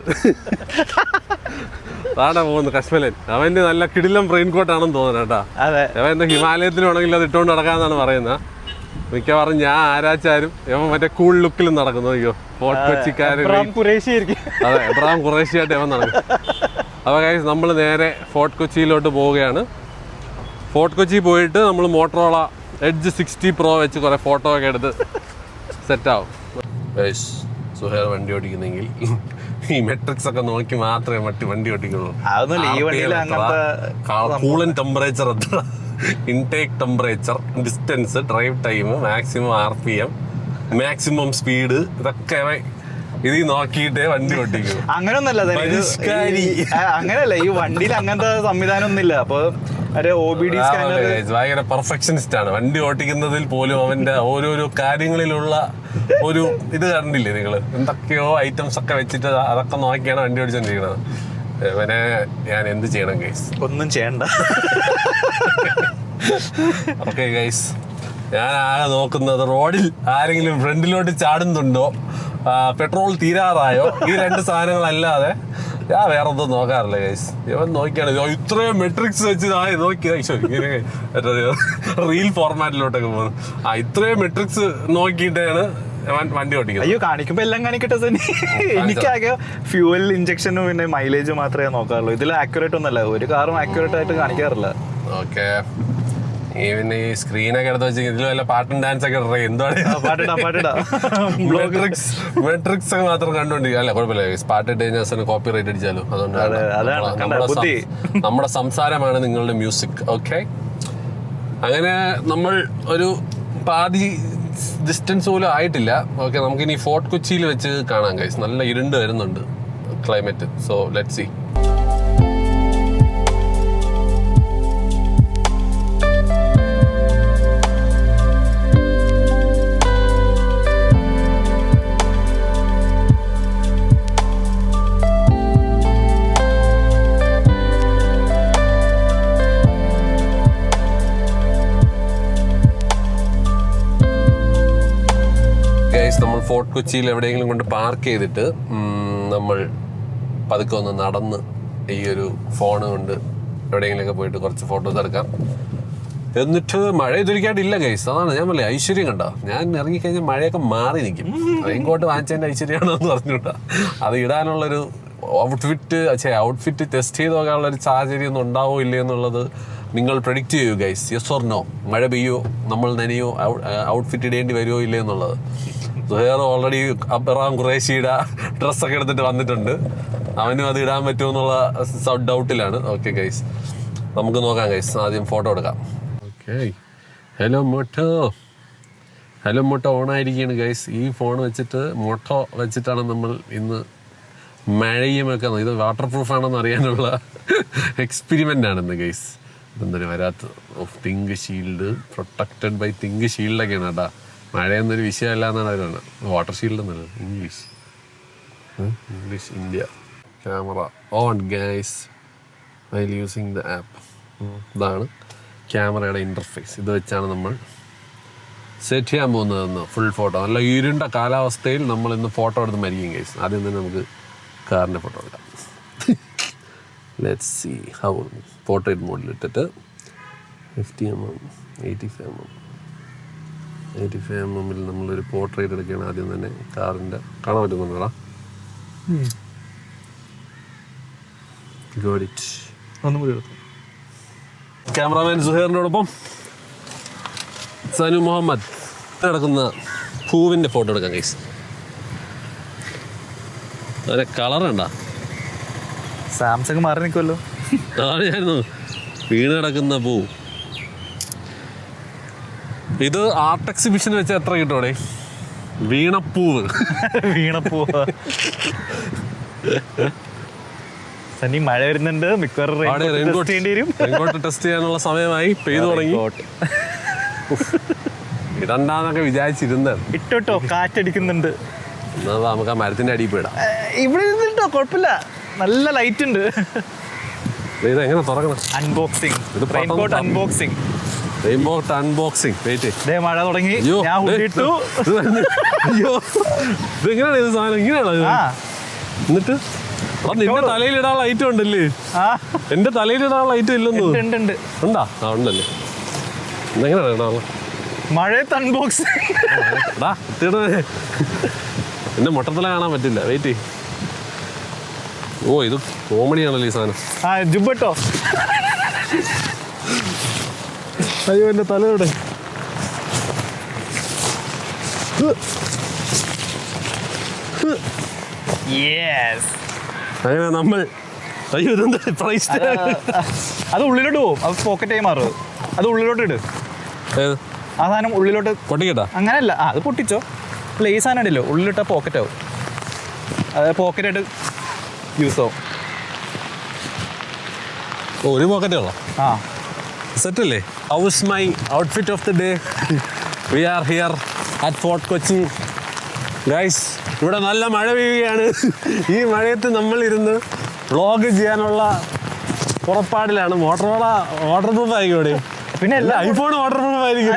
അതാണ് പോകുന്നു കശ്മലൻ. അവൻ്റെ നല്ല കിടിലം റെയിൻ കോട്ടാണെന്ന് തോന്നുന്നു കേട്ടോ. അവൻ എന്താ ഹിമാലയത്തിലാണെങ്കിൽ അത് ഇട്ടുകൊണ്ട് നടക്കാമെന്നാണ് പറയുന്നത്. മിക്കവാറും ഞാൻ ആരാച്ചാരും ഇവൻ മറ്റേ കൂൾ ലുക്കിലും നടക്കുന്നു. അയ്യോ, ഫോർട്ട് കൊച്ചിക്കാരൻ. അതെ, എബ്രഹാം ഖുറേഷിയായിട്ട് ഇവൻ നടക്കും. അപ്പോൾ ഗൈസ്, നമ്മൾ നേരെ ഫോർട്ട് കൊച്ചിയിലോട്ട് പോവുകയാണ്. ഫോർട്ട് കൊച്ചി പോയിട്ട് നമ്മൾ മോട്ടറോള എഡ്ജ് 60 Pro വെച്ച് കുറേ ഫോട്ടോ ഒക്കെ എടുത്ത് സെറ്റാവും. ഗൈസ്, സുഹേർ വണ്ടി ഓടിക്കുന്നെങ്കിൽ ഈ മെട്രിക്സ് ഒക്കെ നോക്കി മാത്രമേ വണ്ടി ഓടിക്കുള്ളൂ. കൂളൻ ടെമ്പറേച്ചർ എത്ര, intake temperature, distance, drive time, maximum RPM, maximum speed, ഇതൊക്കെ ഇത് നോക്കിയിട്ടേ വണ്ടി ഓടിക്കും. അങ്ങനൊന്നല്ല, ഈ വണ്ടിയിൽ അങ്ങനത്തെ സംവിധാനം ഒന്നുമില്ല. അപ്പൊ ഭയങ്കര പെർഫെക്ഷനിസ്റ്റ് ആണ്. വണ്ടി ഓടിക്കുന്നതിൽ പോലും അവന്റെ ഓരോരോ കാര്യങ്ങളിലുള്ള ഒരു ഇത് കണ്ടില്ലേ നിങ്ങൾ? എന്തൊക്കെയോ ഐറ്റംസ് ഒക്കെ വെച്ചിട്ട് അതൊക്കെ നോക്കിയാണ് വണ്ടി ഓടിച്ചോണ്ടിരിക്കുന്നത്. അവനെ ഞാൻ എന്ത് ചെയ്യണം ഗൈസ്? ഒന്നും ചെയ്യണ്ട. ഓക്കെ ഗൈസ്, ഞാൻ ആകെ നോക്കുന്നത് റോഡിൽ ആരെങ്കിലും ഫ്രണ്ടിലോട്ട് ചാടുന്നുണ്ടോ, പെട്രോൾ തീരാറായോ, ഈ 2 സാധനങ്ങളല്ലാതെ ഞാൻ വേറെ ഒന്നും നോക്കാറില്ല ഗൈസ്. ഇവൻ നോക്കിയാണ് ഇത്രയും മെട്രിക്സ് വെച്ച് ഇങ്ങനെ റീൽ ഫോർമാറ്റിലോട്ടൊക്കെ പോകുന്നത്. ഇത്രയും മെട്രിക്സ് നോക്കിയിട്ടാണ് വണ്ടി ഓടിക്കുന്നത്. അയ്യോ, കാണിക്കുമ്പോ എല്ലാം കാണിക്കട്ടെ. എനിക്കാകെ ഫ്യൂവൽ ഇഞ്ചക്ഷനും പിന്നെ മൈലേജ് മാത്രമേ നോക്കാറുള്ളൂ. ഇതിൽ ആക്യുറേറ്റ് ഒന്നല്ല, ഒരു കാറും ആക്യുറേറ്റ് ആയിട്ട് കാണിക്കാറില്ല. ഓക്കെ, പിന്നെ ഈ സ്ക്രീനൊക്കെ എടുത്ത് വെച്ച് ഇതിൽ വല്ല പാട്ടും ഡാൻസ് ഒക്കെ ഇടറേ എന്താണ് മെട്രിക്സ് ഒക്കെ മാത്രം കണ്ടോണ്ടിരിക്കും. അല്ല കുഴപ്പമില്ല, പാട്ടിട്ട് കഴിഞ്ഞാൽ കോപ്പി റൈറ്റ് അടിച്ചാലോ. അതുകൊണ്ട് നമ്മുടെ സംസാരമാണ് നിങ്ങളുടെ മ്യൂസിക്. ഓക്കെ, അങ്ങനെ നമ്മൾ ഒരു പാതി ഡിസ്റ്റൻസ് പോലും ആയിട്ടില്ല. ഓക്കെ, നമുക്കിനി ഫോർട്ട് കൊച്ചിയിൽ വെച്ച് കാണാം ഗൈസ്. നല്ല ഇരുണ്ട് വരുന്നുണ്ട് ക്ലൈമറ്റ്. So let's see. നമ്മൾ ഫോർട്ട് കൊച്ചിയിൽ എവിടെയെങ്കിലും കൊണ്ട് പാർക്ക് ചെയ്തിട്ട് നമ്മൾ പതുക്കെ ഒന്ന് നടന്ന് ഈ ഒരു ഫോണ് കൊണ്ട് എവിടെയെങ്കിലുമൊക്കെ പോയിട്ട് കുറച്ച് ഫോട്ടോസ് എടുക്കാം. എന്നിട്ട് മഴ ഇതൊരിക്കായിട്ടില്ല ഗൈസ്. അതാണ് ഞാൻ പറഞ്ഞില്ലേ, ഐശ്വര്യം കണ്ടോ. ഞാൻ ഇറങ്ങിക്കഴിഞ്ഞാൽ മഴയൊക്കെ മാറി നിൽക്കും. റെയിൻകോട്ട് വാങ്ങിച്ചതിൻ്റെ ഐശ്വര്യമാണോ എന്ന് പറഞ്ഞുകൂട്ടാ. അത് ഇടാനുള്ളൊരു ഔട്ട്ഫിറ്റ് ടെസ്റ്റ് ചെയ്ത് നോക്കാനുള്ളൊരു സാഹചര്യം ഒന്നും ഉണ്ടാവോ ഇല്ലേ എന്നുള്ളത് നിങ്ങൾ പ്രഡിക്റ്റ് ചെയ്യൂ ഗൈസ്. യെസ് ഓർ നോ, മഴ പെയ്യോ, നമ്മൾ നനയോ, ഔട്ട്ഫിറ്റ് ഇടേണ്ടി വരുമോ ഇല്ലേ എന്നുള്ളത്. സുഹൈർ ഓൾറെഡി അബ്റാം ഖുറേഷിയുടെ ഡ്രസ്സൊക്കെ എടുത്തിട്ട് വന്നിട്ടുണ്ട്. അവനും അത് ഇടാൻ പറ്റുമോ എന്നുള്ള ഡൗട്ടിലാണ്. ഓക്കെ ഗൈസ്, നമുക്ക് നോക്കാം ഗൈസ്. ആദ്യം ഫോട്ടോ എടുക്കാം. ഓക്കെ, ഹലോ മോട്ടോ ഓണായിരിക്കുകയാണ് ഗൈസ്. ഈ ഫോൺ വെച്ചിട്ട് മോട്ടോ വെച്ചിട്ടാണ് നമ്മൾ ഇന്ന് മഴയുമൊക്കെ. ഇത് വാട്ടർ പ്രൂഫ് ആണെന്ന് അറിയാനുള്ള എക്സ്പെരിമെൻ്റ് ആണെന്ന് ഗൈസ്. ഇതെന്തൊരു വരാത്തത്. Of think shield, protected by think ഷീൽഡൊക്കെയാണ് കേട്ടാ. മഴയൊന്നൊരു വിഷയമല്ല എന്നാണ് അവരാണ്. വാട്ടർ ഷീൽഡ് എന്നല്ല, English India. Camera on guys while using the app. ഇതാണ് ക്യാമറയുടെ ഇൻ്റർഫേസ്. ഇത് വെച്ചാണ് നമ്മൾ സെറ്റ് ചെയ്യാൻ പോകുന്നതെന്ന്. ഫുൾ ഫോട്ടോ, നല്ല ഇരുണ്ട കാലാവസ്ഥയിൽ നമ്മൾ ഇന്ന് ഫോട്ടോ എടുത്ത് മരിക്കും ഗൈസ്. ആദ്യം തന്നെ നമുക്ക് കാറിൻ്റെ ഫോട്ടോ എടുക്കാം. Let's see how. പോർട്രേറ്റ് മോഡിലിട്ടിട്ട് 50mm 85mm നമ്മളൊരു പോർട്രേറ്റ് എടുക്കുകയാണ് ആദ്യം തന്നെ. കാറിൻ്റെ കാണാൻ പറ്റുന്നുണ്ടോടാ? Got it. ക്യാമറാമാൻ സുഹൈറിനോടൊപ്പം സനു മുഹമ്മദ് നടക്കുന്ന പൂവിൻ്റെ ഫോട്ടോ എടുക്കാം ഗൈസ്. അതിൻ്റെ കളർ കണ്ടാ? സാംസങ് മാറി നിൽക്കുമല്ലോ. ആയിരുന്നു വീണ് കിടക്കുന്ന പൂ. ഇത് ആർട്ട് എക്സിബിഷൻ വെച്ചാൽ എത്ര കിട്ടോടെ? വീണപ്പൂവ്. സനി മഴ വരുന്നുണ്ട്, മിക്കവാറും റെയിൻകോട്ട് ടെസ്റ്റ് ചെയ്യാനുള്ള സമയമായി. പെയ്തു തുടങ്ങി. ഇടണ്ടാന്നൊക്കെ വിചാരിച്ചിരുന്നത്. ഇട്ടോ, കാറ്റടിക്കുന്നുണ്ട്. എന്നാ നമുക്ക് ആ മരത്തിന്റെ അടിയിൽ പോയിടാം. ഇവിടെ ഇരുന്നിട്ടോ, കുഴപ്പമില്ല, നല്ല ലൈറ്റ് ഉണ്ട്. ഇത് എങ്ങനെ തുറക്കണം? അൺബോക്സിംഗ്. Raincoat unboxing. വെയിറ്റ്, മഴ തുടങ്ങി. ഞാൻ ഇട്ടു. ഇതെങ്ങനെയാണ് ഇത് സാധനം? ഇങ്ങനെയാണോ? എന്നിട്ട് നിന്റെ തലയിലിടാനുള്ള ഐറ്റം ഉണ്ടല്ലേ? എന്റെ തലയിലിടാനുള്ള ഐറ്റം ഇല്ലെന്ന് ഉണ്ടാ? ഉണ്ടല്ലേ? ഇതെങ്ങനെയാണ് ഇടാനുള്ള? മഴയത്ത് അൺബോക്സ്. എന്റെ മൊട്ടത്തല കാണാൻ പറ്റില്ല. വെയിറ്റ്. ഓ, ഇത് കോമഡിയാണല്ലോ ഈ സാധനം. ജുബട്ടോ. അയ്യോ, എന്റെ തലയുടെ അങ്ങനെ നമ്മൾ. അയ്യോ, ഇതെന്താ പ്രൈസ്? അത് ഉള്ളിലോട്ട് പോകും. അത് പോക്കറ്റായി മാറും. അത് ഉള്ളിലോട്ട് ഇട്. ആ സാധനം ഉള്ളിലോട്ട് പൊട്ടിക്കട്ടാ? അങ്ങനെയല്ല, അത് പൊട്ടിച്ചോ. അല്ല, ഈ സാധനം ഇടല്ലോ, ഉള്ളിലിട്ടാൽ പോക്കറ്റ് ആവും. അതായത് പോക്കറ്റായിട്ട് യൂസ് ആവും. ഒരു പോക്കറ്റേ ഉള്ളൂ. സെറ്റല്ലേ? How's my outfit of the day. We are here at Fort Kochi guys. ഇവിടെ നല്ല മഴ പെയ്യുകയാണ്. ഈ മഴയത്ത് നമ്മളിരുന്ന് വ്ളോഗ് ചെയ്യാനുള്ള പുറപ്പാടിലാണ്. Water proof ആയിക്കോടെ. പിന്നെ എല്ലാ ഐഫോൺ വാട്ടർ പ്രൂഫ് ആയിരിക്കും.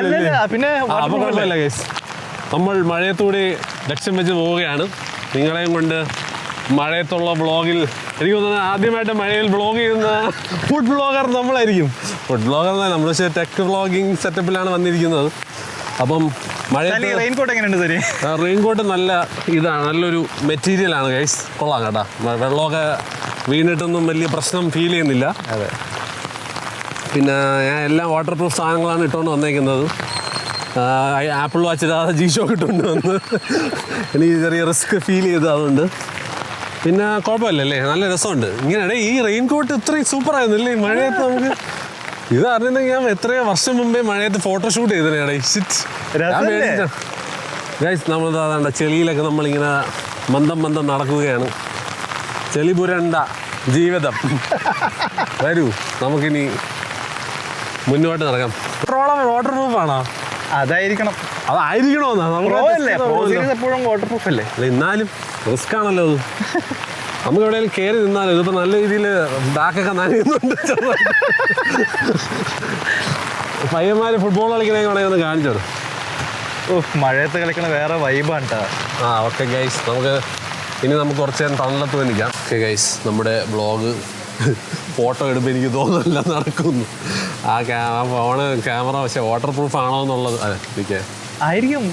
പിന്നെ കുഴപ്പമില്ല ഗൈസ്. നമ്മൾ മഴയത്തൂടെ ലക്ഷ്യം വെച്ച് പോവുകയാണ്. നിങ്ങളെയും കൊണ്ട് മഴയത്തുള്ള വ്ളോഗിൽ എനിക്ക് തോന്നുന്നത് ആദ്യമായിട്ട് മഴയിൽ വ്ളോഗ് ചെയ്യുന്ന ഫുഡ് വ്ളോഗർ നമ്മളായിരിക്കും. ഫുഡ് വ്ളോഗർ എന്നല്ല, നമ്മൾ പക്ഷേ ടെക് വ്ളോഗിങ് സെറ്റപ്പിലാണ് വന്നിരിക്കുന്നത്. അപ്പം മഴയത്ത് റെയിൻകോട്ട് എങ്ങനെയുണ്ട്? ശരി, റെയിൻകോട്ട് നല്ല ഇതാണ്, നല്ലൊരു മെറ്റീരിയലാണ് ഗൈസ്. കൊള്ളാം കേട്ടോ. വെള്ളമൊക്കെ വീണിട്ടൊന്നും വലിയ പ്രശ്നം ഫീൽ ചെയ്യുന്നില്ല. അതെ. പിന്നെ ഞാൻ എല്ലാം വാട്ടർ പ്രൂഫ് സാധനങ്ങളാണ് ഇട്ടുകൊണ്ട് വന്നേക്കുന്നത്. ആപ്പിൾ വാച്ച് ഇടാതെ G-Shock ഇട്ടുകൊണ്ട് വന്ന് എനിക്ക് ചെറിയ റിസ്ക് ഫീൽ ചെയ്ത്. അതുകൊണ്ട് പിന്നെ കുഴപ്പമില്ലല്ലേ, നല്ല രസമുണ്ട്. ഇങ്ങനെ ഈ റെയിൻകോട്ട് ഇത്രയും സൂപ്പറായിരുന്നില്ലേ? മഴയത്ത് നമുക്ക് ഇത് അറിഞ്ഞെങ്കിൽ ഞാൻ എത്രയോ വർഷം മുമ്പേ മഴയത്ത് ഫോട്ടോഷൂട്ട് ചെയ്തതാണ്. നമ്മൾ അതാണ്ട ചെളിയിലൊക്കെ നമ്മളിങ്ങനെ മന്ദം നടക്കുകയാണ്. ചെളി പുരണ്ട ജീവിതം. വരൂ നമുക്കിനി മുന്നോട്ട് നടക്കാം. വാട്ടർ പ്രൂഫാണോ? അതായിരിക്കണം. എപ്പോഴും വാട്ടർ പ്രൂഫ് അല്ലേ? എന്നാലും റിസ്ക് ആണല്ലോ അത്. നമുക്ക് എവിടെയെങ്കിലും കയറി നിന്നാലും ഇതിപ്പോൾ നല്ല രീതിയിൽ ബാക്കൊക്കെ നനയുന്നുണ്ട്. പയ്യന്മാർ ഫുട്ബോൾ കളിക്കണമെങ്കിൽ വേണമെങ്കിൽ ഒന്ന് കാണിച്ചോളൂ. മഴയത്ത് കളിക്കണ വേറെ വൈബാണ് കേട്ടോ. ഓക്കെ ഗൈസ്, നമുക്ക് കുറച്ച് നേരം തണലത്ത് പോയി നിൽക്കാം. ഓക്കെ ഗൈസ്, നമ്മുടെ വ്ളോഗ് ഫോട്ടോ എടുപ്പോൾ എനിക്ക് തോന്നുന്നില്ല നടക്കുന്നു. ഫോണ് ക്യാമറ പക്ഷേ വാട്ടർ പ്രൂഫ് ആണോ എന്നുള്ളത് ആയിരിക്കും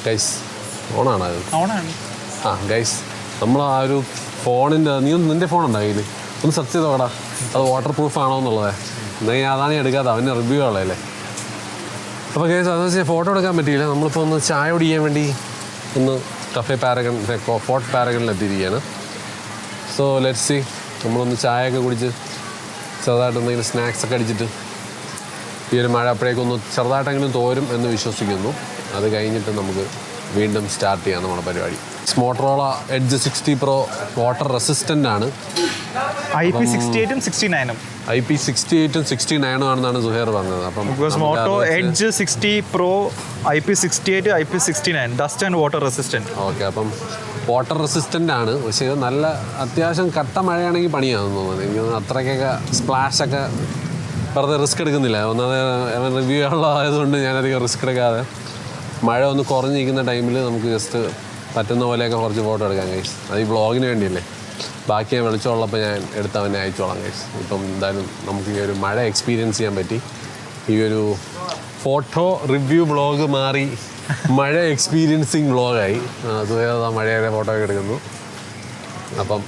ഗൈസ്. ഓണാണ് അത്? ഓണാണ്. ഗൈസ്, നമ്മൾ ആ ഒരു ഫോണിൻ്റെ നിൻ്റെ ഫോണുണ്ടോ കയ്യിൽ? ഒന്ന് സെർച്ച് ചെയ്ത് നോക്കടാ അത് വാട്ടർ പ്രൂഫ് ആണോ എന്നുള്ളത്. എന്നാൽ അതാണ് എടുക്കാതെ അവൻ്റെ റിവ്യൂ ഉള്ളതല്ലേ. അപ്പോൾ ഗൈസ് അതെന്ന് വെച്ചാൽ ഫോട്ടോ എടുക്കാൻ പറ്റിയില്ല. നമ്മളിപ്പോൾ ഒന്ന് ചായ കുടിക്കാൻ വേണ്ടി ഒന്ന് കഫേ പാരഗൺ ഫോർട്ട് പാരഗണിൽ എത്തിയിരിക്കുകയാണ്. സോ ലെറ്റ്സ് സീ, നമ്മളൊന്ന് ചായയൊക്കെ കുടിച്ച് ചെറുതായിട്ട് എന്തെങ്കിലും സ്നാക്സൊക്കെ അടിച്ചിട്ട് ഈ ഒരു മഴ അപ്പോഴേക്കൊന്ന് ചെറുതായിട്ടെങ്കിലും തോരും എന്ന് വിശ്വസിക്കുന്നു. അത് കഴിഞ്ഞിട്ട് നമുക്ക് വീണ്ടും സ്റ്റാർട്ട് ചെയ്യാം നമ്മുടെ പരിപാടി. Motorola Edge 60 Pro water resistant ആണ്. IP68 69 IP68 69 ആണെന്നാണ് സുഹേർ പറഞ്ഞത്. അപ്പം Moto Edge 60 Pro IP68 IP69 dust and water resistant. Okay, അപ്പം വാട്ടർ റെസിസ്റ്റൻ്റ് ആണ്. പക്ഷേ നല്ല അത്യാവശ്യം കട്ട മഴയാണെങ്കിൽ പണിയാണെന്ന് തോന്നുന്നത്. എനിക്ക് തോന്നുന്നു അത്രയ്ക്കൊക്കെ സ്പ്ലാഷൊക്കെ വെറുതെ റിസ്ക് എടുക്കുന്നില്ല. ഒന്നത് റിവ്യൂ ഉള്ളതായതുകൊണ്ട് ഞാനധികം റിസ്ക് എടുക്കാതെ മഴ ഒന്ന് കുറഞ്ഞിരിക്കുന്ന ടൈമിൽ നമുക്ക് ജസ്റ്റ് പറ്റുന്ന പോലെയൊക്കെ കുറച്ച് ഫോട്ടോ എടുക്കാം ഗൈസ്. അത് ഈ വ്ളോഗിന് വേണ്ടിയല്ലേ. ബാക്കി ഞാൻ വെളിച്ചമുള്ളപ്പോൾ ഞാൻ എടുത്ത് അവനെ അയച്ചോളാം ഗൈസ്. ഇപ്പം എന്തായാലും നമുക്ക് ഈ ഒരു മഴ എക്സ്പീരിയൻസ് ചെയ്യാൻ പറ്റി. ഈ ഒരു ഫോട്ടോ റിവ്യൂ വ്ളോഗ് മാറി മഴ എക്സ്പീരിയൻസിങ് വ്ളോഗായി. അതുപോലെ മഴയുടെ ഫോട്ടോ ഒക്കെ എടുക്കുന്നു. അപ്പം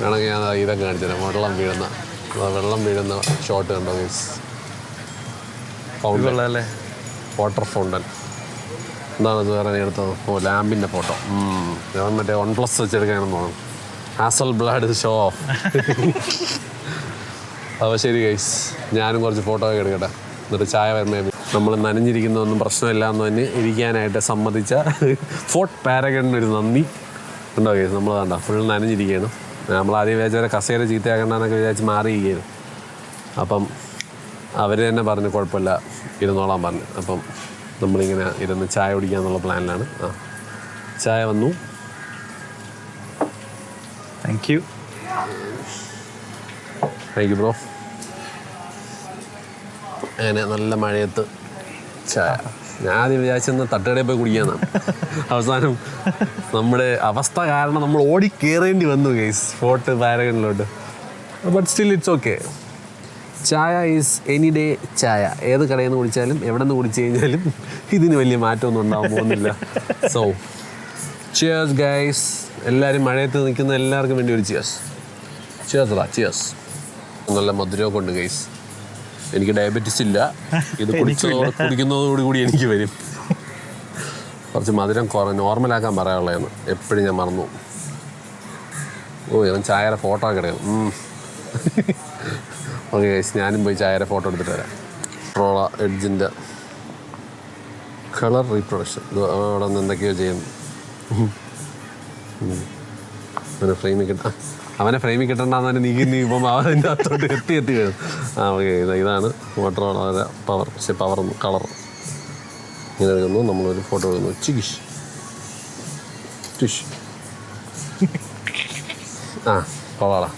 വേണമെങ്കിൽ ഞാൻ ഇതൊക്കെ കാണിച്ചു തരാം. വെള്ളം വീഴുന്ന ഷോട്ട് കണ്ടോ ഗൈസ്? ഫൗണ്ടൻ അല്ലേ, വാട്ടർ ഫൗണ്ടൻ. എന്താണ് ഇത് വേറെ എടുത്തത്? ലാമ്പിൻ്റെ ഫോട്ടോ. ഞാൻ മറ്റേ OnePlus വെച്ചെടുക്കാനെന്ന് തോന്നുന്നു. Hazel ബ്ലാഡ് show of. അപ്പോൾ ശരി ഗൈസ്, ഞാനും കുറച്ച് ഫോട്ടോ ഒക്കെ എടുക്കട്ടെ. എന്നിട്ട് ചായ വരുമ്പോൾ നമ്മൾ നനഞ്ഞിരിക്കുന്നതൊന്നും പ്രശ്നമില്ല എന്ന് തന്നെ ഇരിക്കാനായിട്ട് സമ്മതിച്ച ഫോർട്ട് പാരഗണിനൊരു നന്ദി. ഉണ്ടോ ഗൈസ്? നമ്മൾ കണ്ട ഫുൾ നനഞ്ഞിരിക്കുകയാണ്. നമ്മളാദ്യം വിചാരിച്ച വരെ കസേര ചീത്തയാക്കണ്ടെന്നൊക്കെ വിചാരിച്ച് മാറിയിരിക്കുകയാണ്. അപ്പം അവർ തന്നെ പറഞ്ഞു കുഴപ്പമില്ല ഇരുന്നോളാൻ പറഞ്ഞു. അപ്പം നമ്മളിങ്ങനെ ഇരുന്ന് ചായ കുടിക്കാന്നുള്ള പ്ലാനിലാണ്. ചായ വന്നു. Thank you bro. അങ്ങനെ നല്ല മഴയത്ത് ചായ. ഞാൻ ആദ്യം വിചാരിച്ചെന്ന് തട്ടുകടയിൽ പോയി കുടിക്കാന്നാണ്. അവസാനം നമ്മുടെ അവസ്ഥ കാരണം നമ്മൾ ഓടിക്കേറേണ്ടി വന്നു ഗൈസ് ഫോർട്ട് പാരഗണിലോട്ട്. But still it's okay. Chai is any day chai. ഏത് കടയിൽ നിന്ന് കുടിച്ചാലും എവിടെ നിന്ന് കുടിച്ചു കഴിഞ്ഞാലും ഇതിന് വലിയ മാറ്റമൊന്നും ഉണ്ടാകാൻ പോകുന്നില്ല. So cheers guys. എല്ലാവരും മഴയത്ത് നിൽക്കുന്ന എല്ലാവർക്കും വേണ്ടി ഒരു ചിയേഴ്സ്. ചിയേഴ്സ്. നല്ല മധുരമൊക്കെ ഉണ്ട് ഗൈസ്. എനിക്ക് ഡയബറ്റീസ് ഇല്ല. ഇത് കുടിക്കുന്നതോടുകൂടി എനിക്ക് വരും. കുറച്ച് മധുരം നോർമലാക്കാൻ പറയാനുള്ളതെന്ന് എപ്പോഴും ഞാൻ മറന്നു. ഇവൻ ചായയുടെ ഫോട്ടോ ഒക്കെ എടുക്കണം. ഓക്കെ ഗൈസ്, ഞാനും പോയി ചായയുടെ ഫോട്ടോ എടുത്തിട്ട് വരാം. റോള എഡ്ജിൻ്റെ കളർ റീപ്രൊഡക്ഷൻ. ഇത് അവിടെ നിന്ന് എന്തൊക്കെയോ ചെയ്യുന്നു. അവനെ ഫ്രെയിമിൽ കിട്ടണ്ടെന്ന് നീ ഇപ്പം അതിൻ്റെ അകത്തോട്ട് എത്തി വീഴും. ഓക്കെ, ഇതാണ് വാട്ടർ വളരെ പവർ. പക്ഷേ പവറൊന്നും കളർ ഇങ്ങനെ എടുക്കുന്നു. നമ്മളൊരു ഫോട്ടോ എടുക്കുന്നു. ചികിഷ് കൊള്ളാടാ.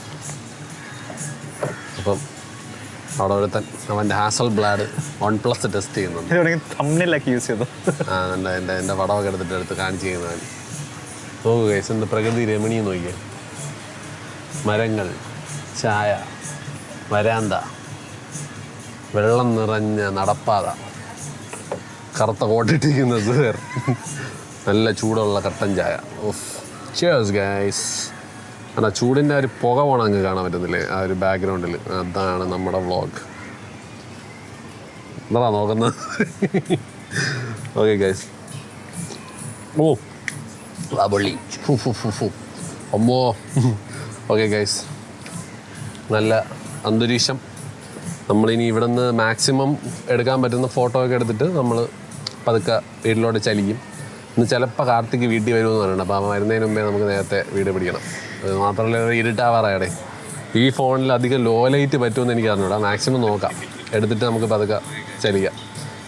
അപ്പം അവിടെ ഒരുത്തൻ അവൻ്റെ ഹാസൽ ബ്ലാഡ് OnePlus ടെസ്റ്റ് ചെയ്യുന്നുണ്ട്. എൻ്റെ പടമൊക്കെ എടുത്ത് കാണിച്ച് ചെയ്യുന്നവൻ. നോക്കൂ ഗൈസ്, എന്ത് പ്രകൃതി രമണീയം നോക്കിയാൽ. മരങ്ങൾ, ചായ, വരാന്ത, വെള്ളം നിറഞ്ഞ നടപ്പാത, കറുത്ത കോട്ടിട്ടിരിക്കുന്ന സുഹേർ, നല്ല ചൂടുള്ള കട്ടൻ ചായ. Of, cheers guys. അല്ല, ചൂടിൻ്റെ ഒരു പുക പോണം അങ്ങ് കാണാൻ പറ്റുന്നില്ലേ ആ ഒരു ബാക്ക്ഗ്രൗണ്ടിൽ? അതാണ് നമ്മുടെ വ്ളോഗ്. എന്താ നോക്കുന്നത്? Okay guys. പൊള്ളി അമ്മോ. ഓക്കെ ഗൈസ്, നല്ല അന്തരീക്ഷം, നമ്മളിനി ഇവിടെ നിന്ന് മാക്സിമം എടുക്കാൻ പറ്റുന്ന ഫോട്ടോ ഒക്കെ എടുത്തിട്ട് നമ്മൾ പതുക്കെ വീട്ടിലോട്ട് ചലിക്കും. ഇന്ന് ചിലപ്പോൾ കാർത്തിക് വീട്ടിൽ വരുമെന്ന് പറയുന്നുണ്ട്. അപ്പോൾ വരുന്നതിന് മുമ്പേ നമുക്ക് നേരത്തെ വീട് പിടിക്കണം. അത് മാത്രമല്ല ഇരുട്ടാവാറായടെ. ഈ ഫോണിൽ അധികം ലോ ലൈറ്റ് പറ്റുമെന്ന് എനിക്ക് അറിഞ്ഞൂടാ. മാക്സിമം നോക്കാം, എടുത്തിട്ട് നമുക്ക് പതുക്കെ ചലിക്കാം.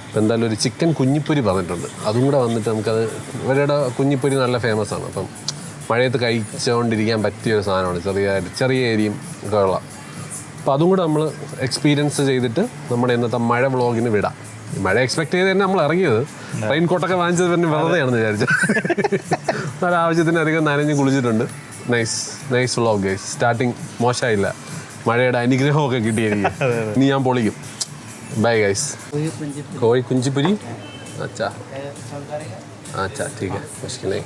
അപ്പോൾ എന്തായാലും ഒരു ചിക്കൻ കുഞ്ഞിപ്പൊരി പറഞ്ഞിട്ടുണ്ട്, അതും കൂടെ വന്നിട്ട് നമുക്കത് ഇവരുടെ കുഞ്ഞിപ്പൊരി നല്ല ഫേമസ് ആണ്. അപ്പം മഴയത്ത് കഴിച്ചുകൊണ്ടിരിക്കാൻ പറ്റിയൊരു സാധനമാണ്, ചെറിയ ഏരിയയും ഒക്കെ ഉള്ള. അപ്പോൾ അതും കൂടെ നമ്മൾ എക്സ്പീരിയൻസ് ചെയ്തിട്ട് നമ്മുടെ ഇന്നത്തെ മഴ വ്ളോഗിന് വിടാം. മഴ എക്സ്പെക്ട് ചെയ്ത് തന്നെ നമ്മൾ ഇറങ്ങിയത്. റെയിൻ കോട്ടൊക്കെ വാങ്ങിച്ചത് പിന്നെ വെറുതെയാണെന്ന് വിചാരിച്ചത്. നല്ല ആവശ്യത്തിന് അധികം നനഞ്ഞ് കുളിച്ചിട്ടുണ്ട്. Nice vlog guys. സ്റ്റാർട്ടിങ് മോശമായില്ല, മഴയുടെ അനുഗ്രഹമൊക്കെ കിട്ടിയിരിക്കും. ഇനി ഞാൻ പൊളിക്കും. Bye guys. കോഴി കുഞ്ചിപ്പുരി അച്ഛാ അച്ഛാ ठीक है मुश्किल नहीं.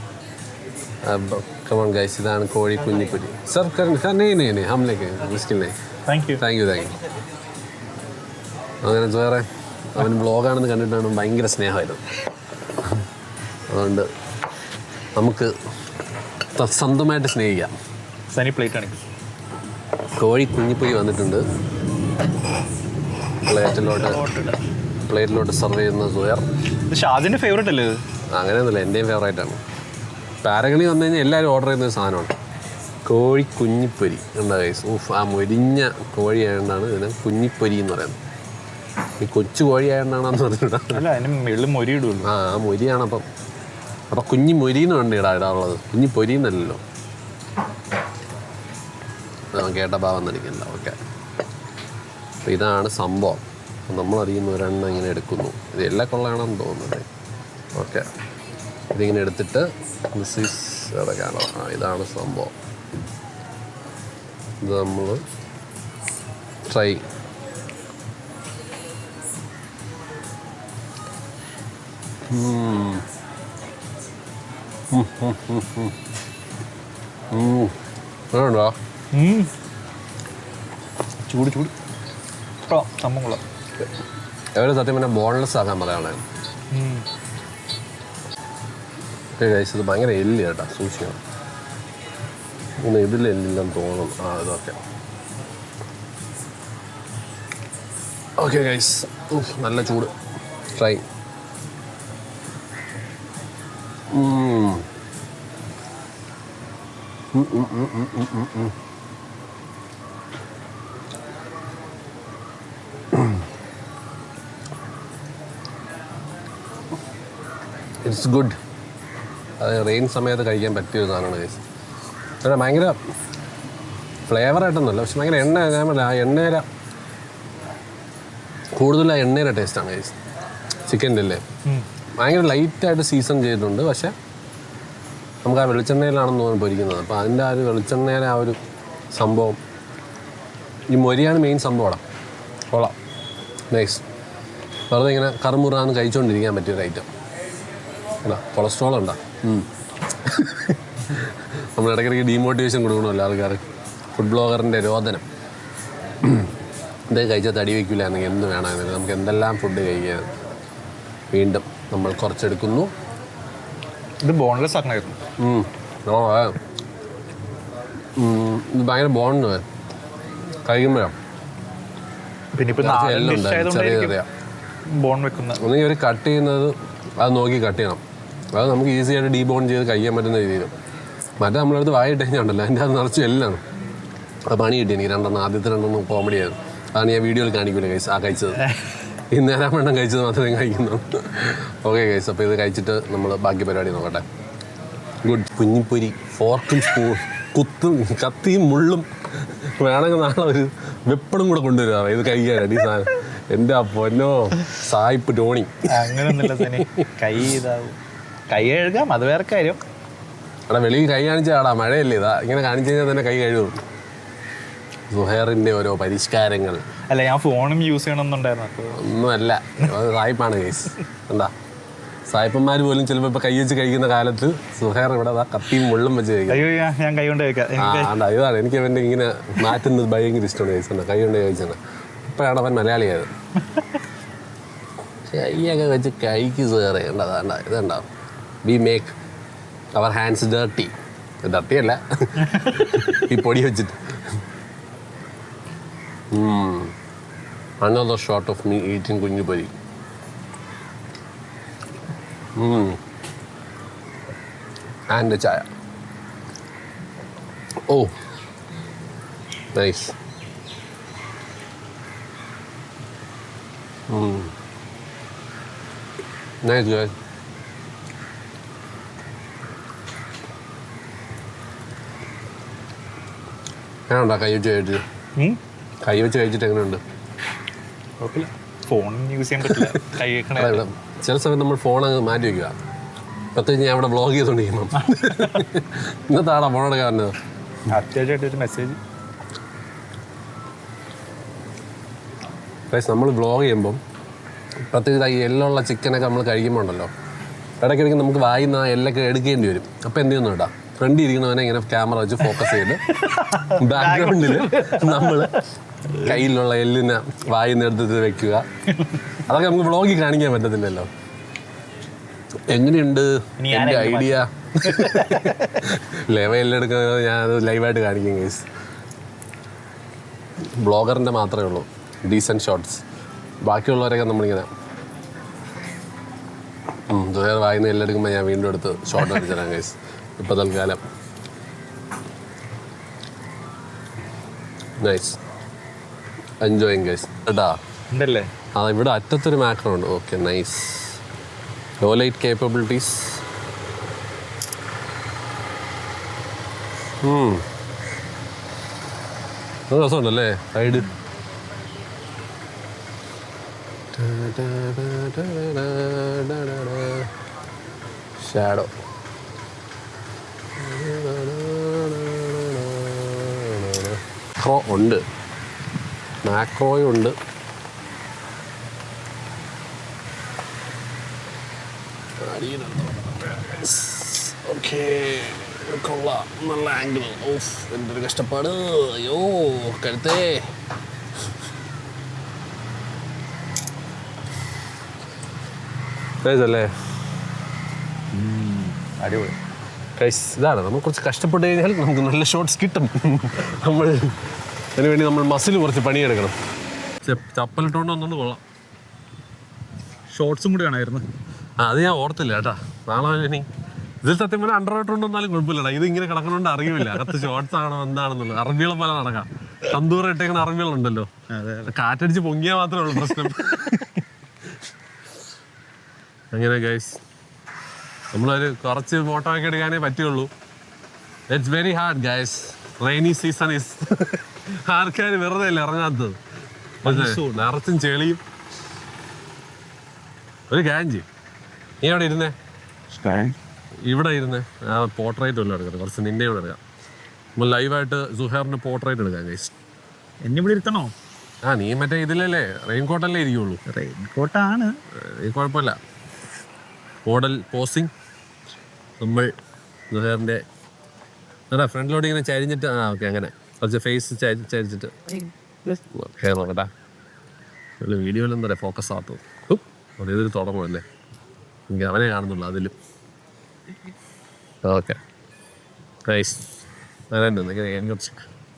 अब कमन गाइस, ഇതാണ് കോഴി കുഞ്ഞിപ്പുരി. സർ नहीं हम लेके मुश्किल नहीं. Thank you. അങ്ങനെ വേറെ അവൻ വ്ളോഗാണെന്ന് കണ്ടിട്ടാണ് ഭയങ്കര സ്നേഹമായിരുന്നു. അതുകൊണ്ട് നമുക്ക് സ്വന്തമായിട്ട് സ്നേഹിക്കാം. സനി പ്ലേറ്റാണ്. കോഴി കുഞ്ഞിപ്പൊരി വന്നിട്ടുണ്ട്. പ്ലേറ്റിലോട്ട് സെർവ് ചെയ്യുന്ന സുഹേർ. ഷാജിൻ്റെ ഫേവറേറ്റ് അല്ലേ ഇത്? അങ്ങനെയൊന്നുമില്ല, എൻ്റെയും ഫേവറേറ്റാണ്. പാരഗണി വന്നു കഴിഞ്ഞാൽ എല്ലാവരും ഓർഡർ ചെയ്യുന്ന ഒരു സാധനമാണ് കോഴി കുഞ്ഞിപ്പൊരി. എന്താ കൈസ്, ആ മൊരിഞ്ഞ കോഴി ആയതുകൊണ്ടാണ് ഇതിന് കുഞ്ഞിപ്പൊരി എന്ന് പറയുന്നത്. ഈ കൊച്ചു കോഴി ആയതുകൊണ്ടാണെന്ന് പറഞ്ഞിട്ടാ. ആ മൊരിയാണ്. അപ്പം കുഞ്ഞി മൊരി എന്ന് വേണ്ട ഇടാനുള്ളത്, കുഞ്ഞി പൊരി എന്നല്ലല്ലോ. കേട്ട ഭാവം നടിക്കണ്ട. ഓക്കെ, അപ്പം ഇതാണ് സംഭവം. നമ്മളറിയുന്ന ഒരെണ്ണം ഇങ്ങനെ എടുക്കുന്നു. ഇത് എല്ലാ കൊള്ളാണെന്ന് തോന്നുന്നത്. ഓക്കെ, ഇതിങ്ങനെ എടുത്തിട്ട് ഇതൊക്കെയാണോ? ഇതാണ് സംഭവം. ഇത് നമ്മൾ ട്രൈ വേണ്ടോ? ചൂട് സംഭവങ്ങളോ എവരെ സത്യം പിന്നെ ബോൺലെസ് ആക്കാൻ പറയാണേ. കഴിച്ചത് ഭയങ്കര എല്ല് കേട്ടോ, സൂക്ഷിക്കണം. ഇങ്ങനെ ഇതിൽ എല്ലില്ലെന്ന് തോന്നും. ഇതൊക്കെ ഓക്കെ ഗൈസ്. നല്ല ചൂട്. ട്രൈ. It's good. അത് റെയിൻ സമയത്ത് കഴിക്കാൻ പറ്റിയൊരു സാധനമാണ് ഗൈസ്. പിന്നെ ഭയങ്കര ഫ്ലേവറായിട്ടൊന്നുമല്ല, പക്ഷെ ഭയങ്കര എണ്ണ. ഞാൻ പറഞ്ഞില്ല, ആ എണ്ണയുടെ കൂടുതൽ ആ എണ്ണയുടെ ടേസ്റ്റാണ് ഗൈസ്. ചിക്കൻ്റെ അല്ലേ, ഭയങ്കര ലൈറ്റായിട്ട് സീസൺ ചെയ്തിട്ടുണ്ട്. പക്ഷേ നമുക്ക് ആ വെളിച്ചെണ്ണയിലാണെന്ന് തോന്നുന്നു പൊരിക്കുന്നത്. അപ്പോൾ അതിൻ്റെ ആ ഒരു വെളിച്ചെണ്ണയുടെ ആ ഒരു സംഭവം, ഈ മൊരിയാണ് മെയിൻ സംഭവമാണ്. കൊള്ളാം, നൈസ്. വെറുതെ ഇങ്ങനെ കറുമുറാന്ന് കഴിച്ചുകൊണ്ടിരിക്കാൻ പറ്റിയൊരു ഐറ്റം. അല്ല, കൊളസ്ട്രോൾ ഉണ്ടോ? നമ്മൾ ഇടയ്ക്കിടയ്ക്ക് ഡീമോട്ടിവേഷൻ കൊടുക്കണമല്ലോ ആൾക്കാർ. ഫുഡ് ബ്ലോഗറിൻ്റെ രോദനം. ഇത് കഴിച്ചാൽ തടി വയ്ക്കില്ല എന്നെങ്കിൽ എന്ത് വേണമെന്നില്ല. നമുക്ക് എന്തെല്ലാം ഫുഡ് കഴിക്കാൻ. വീണ്ടും നമ്മൾ കുറച്ചെടുക്കുന്നു. ഇത് ബോൺലെസ് ആക്കണമായിരുന്നു. ഇത് ഭയങ്കര ബോണ്ട് കഴിക്കുമ്പോഴാണ്. പിന്നെ ഇപ്പം ചെറിയ ബോൺ വെക്കുന്ന ഒന്നെങ്കിൽ അവർ കട്ട് ചെയ്യുന്നത് അത് നോക്കി കട്ട് ചെയ്യണം. അത് നമുക്ക് ഈസി ആയിട്ട് ഡീബോൺ ചെയ്ത് കഴിക്കാൻ പറ്റുന്ന രീതിയിൽ. മറ്റേ നമ്മളടുത്ത് വായിട്ട് കഴിഞ്ഞുണ്ടല്ലോ, അതിൻ്റെ അത് നിറച്ച് എല്ലാണ്. അത് പണി കിട്ടി എനിക്ക് രണ്ടെണ്ണം. ആദ്യത്തെ രണ്ടെണ്ണം കോമഡി ആയിരുന്നു. അതാണ് ഞാൻ വീഡിയോയിൽ കാണിക്കൂല ഗൈസ്. കഴിച്ചത് ഇന്നേരം വേണം കഴിച്ചത് മാത്രമേ കഴിക്കുന്നു. ഓക്കെ ഗൈസ്, അപ്പോൾ ഇത് കഴിച്ചിട്ട് നമ്മൾ ബാക്കി പരിപാടി നോക്കട്ടെ. ഗുഡ്. കുഞ്ഞിപ്പൊരി ഫോർക്കും കുത്തും കത്തിയും മുള്ളും വേണമെങ്കിൽ നാളെ ഒരു വെപ്പണും കൂടെ കൊണ്ടുവരുക ഇത് കഴിക്കാനായിട്ട്. ഈ സാധനം എൻ്റെ പൊന്നോ സായിപ്പ് ടോണി. അങ്ങനെയൊന്നുമില്ല തന്നെ, കൈ കഴുകാം, അത് വേറെ കാര്യം. എടാ വെളിയിൽ കൈ കാണിച്ചാടാ, മഴയല്ലേ. ഇതാ ഇങ്ങനെ കാണിച്ചു കഴിഞ്ഞാൽ തന്നെ കൈ കഴുകും. സുഹേറിൻ്റെ ഓരോ പരിഷ്കാരങ്ങൾ. അല്ല, ഞാൻ ഫോണും യൂസ് ചെയ്യണമെന്നുണ്ടായിരുന്നു. ഒന്നുമല്ല, അത് സായിപ്പാണ് കേസ്. എന്താ സായിപ്പന്മാർ പോലും ചിലപ്പോൾ ഇപ്പോൾ കൈ വെച്ച് കഴിക്കുന്ന കാലത്ത് സുഹേർ ഇവിടെ കത്തിയും മുള്ളും വെച്ച് കഴിക്കും. ഞാൻ കൈ കൊണ്ട് കഴിക്കാം. ഇതാണ് എനിക്ക് അവൻ്റെ ഇങ്ങനെ മാറ്റുന്നത് ഭയങ്കര ഇഷ്ടമാണ് കഴിച്ചത്. കൈ കൊണ്ട് കഴിച്ചത്. ഇപ്പോഴാണ് അവൻ മലയാളിയായത്. കൈയൊക്കെ വെച്ച് കഴിക്ക് സുഹേറെ. ഉണ്ടാ ഇതുണ്ടാവും. We make our hands dirty. ഡർട്ടിയല്ല, ഈ പൊടി വെച്ചിട്ട്. Another shot of me eating kunju pari. And the chaya. Oh, nice. Nice, guys. എങ്ങനെയുണ്ടാ കൈ വെച്ച് കഴിച്ചിട്ട്? കൈ വെച്ച് കഴിച്ചിട്ട് എങ്ങനെയുണ്ട്? കുഴപ്പമില്ല. ഫോൺ യൂസ് ചെയ്യാൻ പറ്റില്ല. കൈ അതെ, ചില സമയത്ത് നമ്മൾ ഫോൺ അങ്ങ് മാറ്റി വയ്ക്കുക. പ്രത്യേകിച്ച് ഞാൻ ഇവിടെ വ്ളോഗ് ചെയ്തുകൊണ്ടിരിക്കണം. ഇന്നത്തെ ആളാ ഫോൺ എടുക്കാൻ വന്നത്. അത്യാവശ്യമായിട്ടൊരു മെസ്സേജ്. നമ്മൾ വ്ളോഗ് ചെയ്യുമ്പം പ്രത്യേകിച്ച് ഈ എല്ലുള്ള ചിക്കനൊക്കെ നമ്മൾ കഴിക്കുമ്പോൾ ഉണ്ടല്ലോ, ഇടയ്ക്കിടയ്ക്ക് നമുക്ക് വായിന്ന് ആ എല്ലൊക്കെ എടുക്കേണ്ടി വരും. അപ്പോൾ എന്ത് ചെയ്യുന്നു കേട്ടോ, ഫ്രണ്ടിൽ ഇരിക്കുന്നവനെ ഇങ്ങനെ ക്യാമറ വെച്ച് ഫോക്കസ് ചെയ്ത് ബാക്ക്ഗ്രൗണ്ടിൽ നമ്മൾ കയ്യിലുള്ള എല്ലിനെ വായിന്ന് എടുത്തിട്ട് വെക്കുക. അതൊക്കെ നമുക്ക് വ്ളോഗിൽ കാണിക്കാൻ പറ്റത്തില്ലല്ലോ. എങ്ങനെയുണ്ട് എൻ്റെ ഐഡിയ? എല്ലെടുക്കുന്നത് ഞാൻ അത് ലൈവായിട്ട് കാണിക്കും ഗൈസ്. ബ്ലോഗറിൻ്റെ മാത്രമേ ഉള്ളൂ ഡീസൻറ്റ് ഷോട്ട്സ്. ബാക്കിയുള്ളവരൊക്കെ നമ്മളിങ്ങനെ വേറെ വായിന്ന് എല്ലെടുക്കുമ്പോൾ ഞാൻ വീണ്ടും എടുത്ത് ഷോർട്ട് അടിച്ചു തരാം ഗൈസ്. ഇപ്പോൾ തൽക്കാലം നൈസ് എൻജോയിങ് ഗൈസ്. കേട്ടാ ഉണ്ടല്ലേ? ആ, ഇവിടെ അറ്റത്തൊരു മാക്രോ ഉണ്ട്. Okay, nice. Low light capabilities. രസമുണ്ടല്ലേ സൈഡ്. ഷാഡോ. ഉണ്ട്, മാക്രോയും ഉണ്ട്. ഓക്കെ, കൊള്ളാം, നല്ല ആംഗിൾ. ഓഫ്, എന്തൊരു കഷ്ടപ്പാട്. അയ്യോ കഴുത്തേ. അല്ലേ അടിപൊളി. ഇതാണ്, നമ്മൾ കുറച്ച് കഷ്ടപ്പെട്ട് കഴിഞ്ഞാൽ നമുക്ക് നല്ല ഷോട്ട്സ് കിട്ടും. നമ്മൾ അതിനുവേണ്ടി നമ്മൾ മസിൽ കുറച്ച് പണിയെടുക്കണം. ചപ്പലിട്ടുകൊണ്ട് വന്നത് കൊള്ളാം. ഷോർട്സും കൂടി വേണമായിരുന്നു. അത് ഞാൻ ഓർത്തില്ല കേട്ടാ. നാളെ ഇനി ഇതിൽ സത്യം പറഞ്ഞാൽ അണ്ടർവൈറ്റ് ഉണ്ടെന്നാലും കുഴപ്പമില്ലടാ. ഇത് ഇങ്ങനെ കിടക്കണോണ്ട് അറിയില്ല അകത്ത് ഷോർട്സ് ആണോ എന്താണെന്നുള്ളത്. അറബികളെ പോലെ നടക്കാം. തന്തൂർ ഇട്ടേക്കുന്ന അറബികളുണ്ടല്ലോ, കാറ്റടിച്ച് പൊങ്ങിയാൽ മാത്രമേ ഉള്ളൂ പ്രശ്നം. അങ്ങനെ ഗൈസ്, നമ്മളൊരു കുറച്ച് ഫോട്ടോ ഒക്കെ എടുക്കാനേ പറ്റുള്ളൂ. It's very hard guys. Rainy season is. ആൾക്കാർ വെറുതെ അല്ലേ ഇറങ്ങാത്തത്. നിറച്ചും ചെളിയും. ഒരു കാര്യം ചെയ്യും, നീ എവിടെ ഇരുന്നേ? ഇവിടെ ഇരുന്നേ. ആ പോർട്രേറ്റ് വല്ലതും എടുക്കട്ടെ, കുറച്ച് നിന്നെ ഇവിടെ എടുക്കാം. നമ്മൾ ലൈവായിട്ട് സുഹേറിൻ്റെ പോർട്രേറ്റ് എടുക്കാം ഗൈസ്. എന്നെ ഇവിടെ ഇരുത്തണോ? ആ, നീ മറ്റേ ഇതിലല്ലേ റെയിൻകോട്ടല്ലേ ഇരിക്കുള്ളൂ. റെയിൻകോട്ടാണ്, കുഴപ്പമില്ല. Model pausing. നമ്മൾ സുഹേറിൻ്റെ ഫ്രണ്ടിലോട്ട് ഇങ്ങനെ ചരിഞ്ഞിട്ട്, ആ ഓക്കെ, അങ്ങനെ കുറച്ച് ഫേസ് ചരിച്ചിട്ട് നോക്കട്ടാ. വീഡിയോയിൽ എന്താ പറയുക, ഫോക്കസ് ആകത്തു. അതേതൊരു തുടങ്ങുമല്ലേ, എനിക്ക് അവനെ കാണുന്നുള്ളൂ അതിലും. Okay nice. അങ്ങനെ കുറച്ച്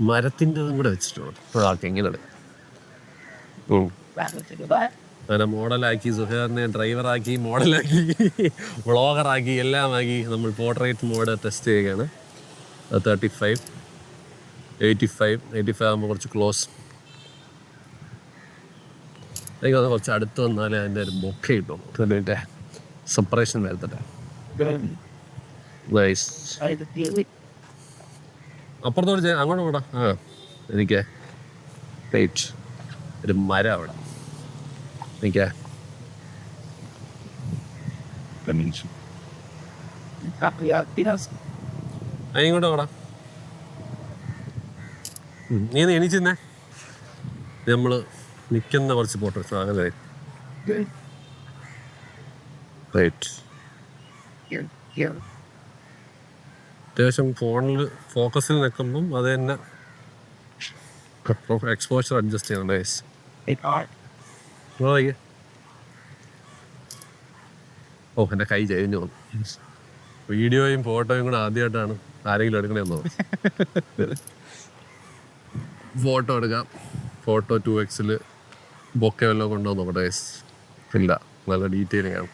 മരത്തിൻ്റെ കൂടെ വെച്ചിട്ടുണ്ട്. ഓക്കെ, ഇങ്ങനെ അങ്ങനെ മോഡലാക്കി, സുഹേറിനെ ഡ്രൈവറാക്കി, മോഡലാക്കി, വ്ളോഗറാക്കി, എല്ലാമാക്കി നമ്മൾ പോർട്രേറ്റ് മോഡ് ടെസ്റ്റ് ചെയ്യുകയാണ്. 35, 85 ആകുമ്പോൾ കുറച്ച് ക്ലോസ്. എനിക്കത് കുറച്ച് അടുത്ത് വന്നാലേ അതിൻ്റെ ഒരു ബൊക്ക കിട്ടും. അതിൻ്റെ സെപ്പറേഷൻ വരുത്തട്ടെ. നൈസ്. അപ്പുറത്തോട്ട് അങ്ങോട്ട് പോടാ. ആ, എനിക്ക് വെയിറ്റ്, ഒരു മരം അവിടെ. എനിക്ക് ഇങ്ങോട്ട് പോടാ. നീ എണീച്ചിരുന്നേ. നമ്മൾ നിൽക്കുന്ന കുറച്ച് ഫോട്ടോസ് അങ്ങനെ റൈറ്റ്. അത്യാവശ്യം ഫോണിൽ ഫോക്കസിൽ നിൽക്കുമ്പം അത് തന്നെ എക്സ്പോഷർ അഡ്ജസ്റ്റ് ചെയ്യണം ഗൈസ്. ഓ, എൻ്റെ കൈ ചരിഞ്ഞു വന്നു. വീഡിയോയും ഫോട്ടോയും കൂടെ ആദ്യമായിട്ടാണ് ആരെങ്കിലും എടുക്കണമെന്നോ. ഫോട്ടോ എടുക്കാം. ഫോട്ടോ 2x ബൊക്കെ വല്ലതും കൊണ്ടുവന്നു നോക്കട്ടെ ഗൈസ്. ഇല്ല, നല്ല ഡീറ്റെയിലിംഗ് ആണ്.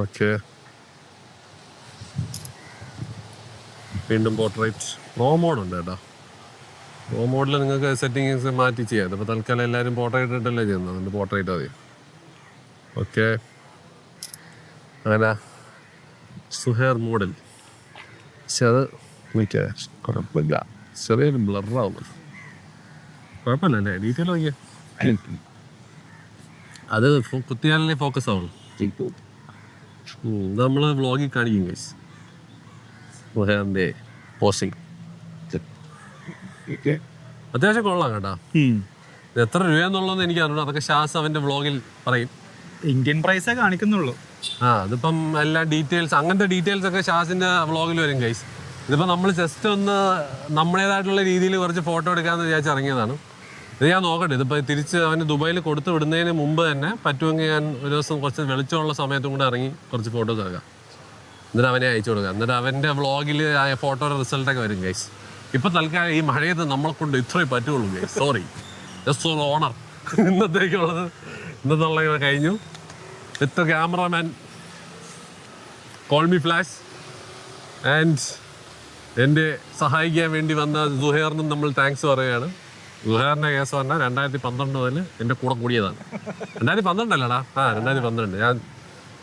ഓക്കെ, വീണ്ടും പോർട്രേറ്റ്. പ്രോ മോഡുണ്ട് കേട്ടോ. പ്രോ മോഡിൽ നിങ്ങൾക്ക് സെറ്റിങ്സ് മാറ്റി ചെയ്യാം. ഇപ്പോൾ തൽക്കാലം എല്ലാവരും പോർട്രേറ്റ് ഇട്ടല്ലേ ചെയ്യുന്നത്, അതുകൊണ്ട് പോർട്രേറ്റ് മതി. ഓക്കെ, അങ്ങനെ സുഹേർ മോഡൽ. പക്ഷെ അത് കുഴപ്പമില്ല, ചെറിയൊരു ബ്ലറാവുന്നു. കുഴപ്പമില്ല അല്ലേ, ഡീറ്റെയിൽ നോക്കിയേ. അത് കുത്തിയാലേ ഫോക്കസ് ആവുള്ളൂ. നമ്മൾ വ്ളോഗിൽ കാണിക്കും ഗൈസ് സുഹേറിൻ്റെ പോസ്റ്റിങ്. അത്യാവശ്യം കൊള്ളാം കേട്ടോ. ഇത് എത്ര രൂപയെന്നുള്ളത് എനിക്ക് അറിയണം, അതൊക്കെ ഷാസ് അവൻ്റെ വ്ളോഗിൽ പറയും. ഇന്ത്യൻ പ്രൈസേ കാണിക്കുന്നുള്ളൂ. അതിപ്പം എല്ലാ ഡീറ്റെയിൽസ്, അങ്ങനത്തെ ഡീറ്റെയിൽസ് ഒക്കെ ഷാസിൻ്റെ വ്ളോഗിൽ വരും ഗൈസ്. ഇതിപ്പോൾ നമ്മൾ ജസ്റ്റ് ഒന്ന് നമ്മുടേതായിട്ടുള്ള രീതിയിൽ കുറച്ച് ഫോട്ടോ എടുക്കാമെന്ന് വിചാരിച്ച് ഇറങ്ങിയതാണ്. ഇത് ഞാൻ നോക്കട്ടെ, ഇതിപ്പോൾ തിരിച്ച് അവന് ദുബായിൽ കൊടുത്ത് വിടുന്നതിന് മുമ്പ് തന്നെ പറ്റുമെങ്കിൽ ഞാൻ ഒരു ദിവസം കുറച്ച് വെളിച്ചമുള്ള സമയത്തും കൂടെ ഇറങ്ങി കുറച്ച് ഫോട്ടോസ് എടുക്കാം. എന്നിട്ട് അവനെ അയച്ചു കൊടുക്കാം. എന്നിട്ട് അവൻ്റെ വ്ളോഗിൽ ആ ഫോട്ടോയുടെ റിസൾട്ടൊക്കെ വരും ഗൈസ്. ഇപ്പം തൽക്കാലം ഈ മഴയത്ത് നമ്മളെ കൊണ്ട് ഇത്രയും പറ്റുള്ളൂ ഗൈസ്. സോറി, ജസ്റ്റ് ഒരു ഓണർ. ഇന്നത്തുള്ള കഴിഞ്ഞു. With cameraman call me Flash and എൻ്റെ സഹായിക്കാൻ വേണ്ടി വന്ന സുഹേറിനും നമ്മൾ താങ്ക്സ് പറയുകയാണ്. സുഹേറിൻ്റെ കേസ് പറഞ്ഞാൽ 2012 മുതൽ എൻ്റെ കൂടെ കൂടിയതാണ്. 2012 അല്ലടാ, 2012. ഞാൻ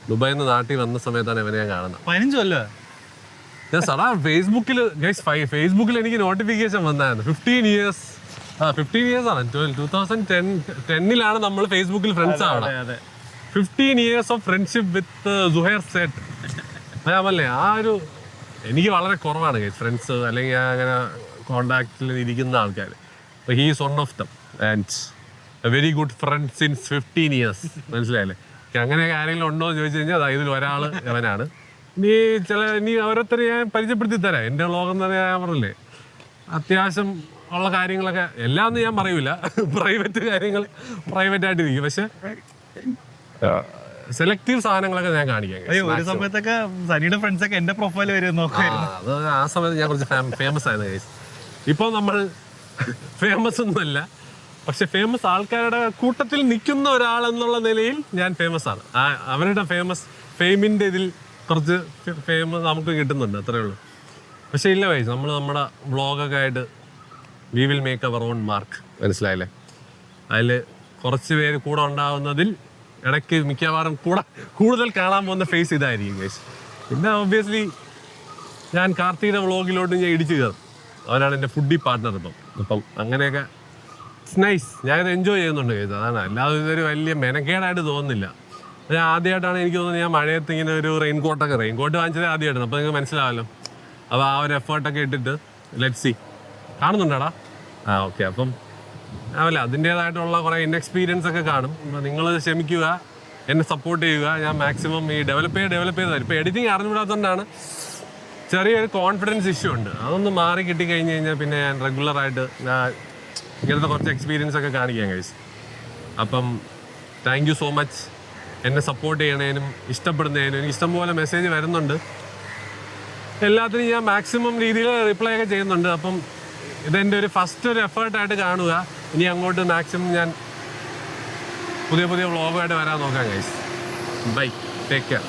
ദുബായിൽ നിന്ന് നാട്ടിൽ വന്ന സമയത്താണ് ഇവനെ ഞാൻ കാണുന്നത്. 15 കൊല്ലം. ഞാൻ സടാ ഫേസ്ബുക്കിൽ ഫേസ്ബുക്കിൽ എനിക്ക് നോട്ടിഫിക്കേഷൻ വന്നായിരുന്നു. 15 ഇയേഴ്സ് ആണ്. 2010 നമ്മൾ ഫേസ്ബുക്കിൽ ഫ്രണ്ട്സ് ആവണം. 15 years of friendship with Suhair set. അല്ലേ, ആ ഒരു എനിക്ക് വളരെ കുറവാണ് ഫ്രണ്ട്സ്, അല്ലെങ്കിൽ അങ്ങനെ കോണ്ടാക്റ്റിൽ ഇരിക്കുന്ന ആൾക്കാർ. അപ്പോൾ he is one of them and a very good friend since 15 years. മനസ്സിലായല്ലേ? അങ്ങനെ ആരെങ്കിലും ഉണ്ടോ എന്ന് ചോദിച്ചു കഴിഞ്ഞാൽ ഇതിൽ ഒരാൾ അവനാണ്. ഇനി ഓരോരുത്തരെ ഞാൻ പരിചയപ്പെടുത്തി തരാം. എൻ്റെ വ്ളോഗ് എന്ന് പറഞ്ഞാൽ ഞാൻ പറഞ്ഞില്ലേ, അത്യാവശ്യം ഉള്ള കാര്യങ്ങളൊക്കെ എല്ലാം ഒന്നും ഞാൻ പറയൂല. പ്രൈവറ്റ് കാര്യങ്ങൾ പ്രൈവറ്റായിട്ടിരിക്കും. പക്ഷെ സെലക്റ്റീവ് സാധനങ്ങളൊക്കെ ഞാൻ കാണിക്കാം. ഒരു സമയത്തൊക്കെ സനിയുടെ ഫ്രണ്ട്സ് ഒക്കെ എന്റെ പ്രൊഫൈൽ വരും നോക്കുമായിരുന്നു. അത് ആ സമയത്ത് ഞാൻ കുറച്ച് ഫേമസ് ആയിരുന്നു ഗൈസ്. ഇപ്പോൾ നമ്മൾ ഫേമസ് ഒന്നുമല്ല, പക്ഷെ ഫേമസ് ആൾക്കാരുടെ കൂട്ടത്തിൽ നിൽക്കുന്ന ഒരാളെന്നുള്ള നിലയിൽ ഞാൻ ഫേമസ് ആണ്. അവരുടെ ഫെയിമിൻ്റെ ഇതിൽ കുറച്ച് ഫെയിം നമുക്ക് കിട്ടുന്നുണ്ട്, അത്രയേ ഉള്ളൂ. പക്ഷെ ഇല്ല ഗൈസ്, നമ്മൾ നമ്മുടെ വ്ളോഗൊക്കെ ആയിട്ട് we will make our own mark. മനസ്സിലായില്ലേ? അതിൽ കുറച്ച് പേര് കൂടെ ഉണ്ടാകുന്നതിൽ ഇടയ്ക്ക് മിക്കവാറും കൂടുതൽ കാണാൻ പോകുന്ന ഫേസ് ഇതായിരിക്കും ഗൈസ്. പിന്നെ ഒബ്വിയസ്ലി ഞാൻ കാർത്തിയുടെ വ്ളോഗിലോട്ട് ഞാൻ ഇടിച്ചു കയറും. അവനാണ് എൻ്റെ ഫുഡി പാർട്ട്ണർ. അപ്പം അങ്ങനെയൊക്കെ ഇറ്റ്സ് നൈസ്. ഞാനത് എൻജോയ് ചെയ്യുന്നുണ്ട് ഗൈസ്. അതാണ്, അല്ലാതെ ഇതൊരു വലിയ മെനക്കേടായിട്ട് തോന്നുന്നില്ല. ഞാൻ ആദ്യമായിട്ടാണ് എനിക്ക് തോന്നുന്നത് ഞാൻ മഴയത്ത് ഇങ്ങനെ ഒരു റെയിൻകോട്ട് വാങ്ങിച്ചത് ആദ്യമായിട്ടാണ്. അപ്പോൾ നിങ്ങൾക്ക് മനസ്സിലാവല്ലോ. അപ്പോൾ ആ ഒരു എഫേർട്ടൊക്കെ ഇട്ടിട്ട് ലെറ്റ്സ് സീ. കാണുന്നുണ്ടാടാ? ഓക്കെ. അപ്പം അല്ല, അതിൻ്റേതായിട്ടുള്ള കുറേ ഇൻഎക്സ്പീരിയൻസ് ഒക്കെ കാണും. അപ്പോൾ നിങ്ങൾ ക്ഷമിക്കുക, എന്നെ സപ്പോർട്ട് ചെയ്യുക. ഞാൻ മാക്സിമം ഈ ഡെവലപ്പ് ചെയ്ത് തരും. ഇപ്പോൾ എഡിറ്റിംഗ് അറിഞ്ഞുകൂടാത്തതുകൊണ്ടാണ് ചെറിയൊരു കോൺഫിഡൻസ് ഇഷ്യൂ ഉണ്ട്. അതൊന്ന് മാറി കിട്ടിക്കഴിഞ്ഞ് കഴിഞ്ഞാൽ പിന്നെ ഞാൻ റെഗുലറായിട്ട് ഇങ്ങനത്തെ കുറച്ച് എക്സ്പീരിയൻസ് ഒക്കെ കാണിക്കാം ഗൈസ്. അപ്പം താങ്ക് യു സോ മച്ച് എന്നെ സപ്പോർട്ട് ചെയ്യണേനും ഇഷ്ടപ്പെടുന്നതിനും. എനിക്ക് ഇഷ്ടംപോലെ മെസ്സേജ് വരുന്നുണ്ട്. എല്ലാത്തിനും ഞാൻ മാക്സിമം രീതിയിൽ റിപ്ലൈ ഒക്കെ ചെയ്യുന്നുണ്ട്. അപ്പം ഇതെൻ്റെ ഒരു ഫസ്റ്റ് ഒരു എഫേർട്ടായിട്ട് കാണുക. ഇനി അങ്ങോട്ട് മാക്സിമം ഞാൻ പുതിയ വ്ളോഗായിട്ട് വരാൻ നോക്കാം ഗൈസ്. By, take care.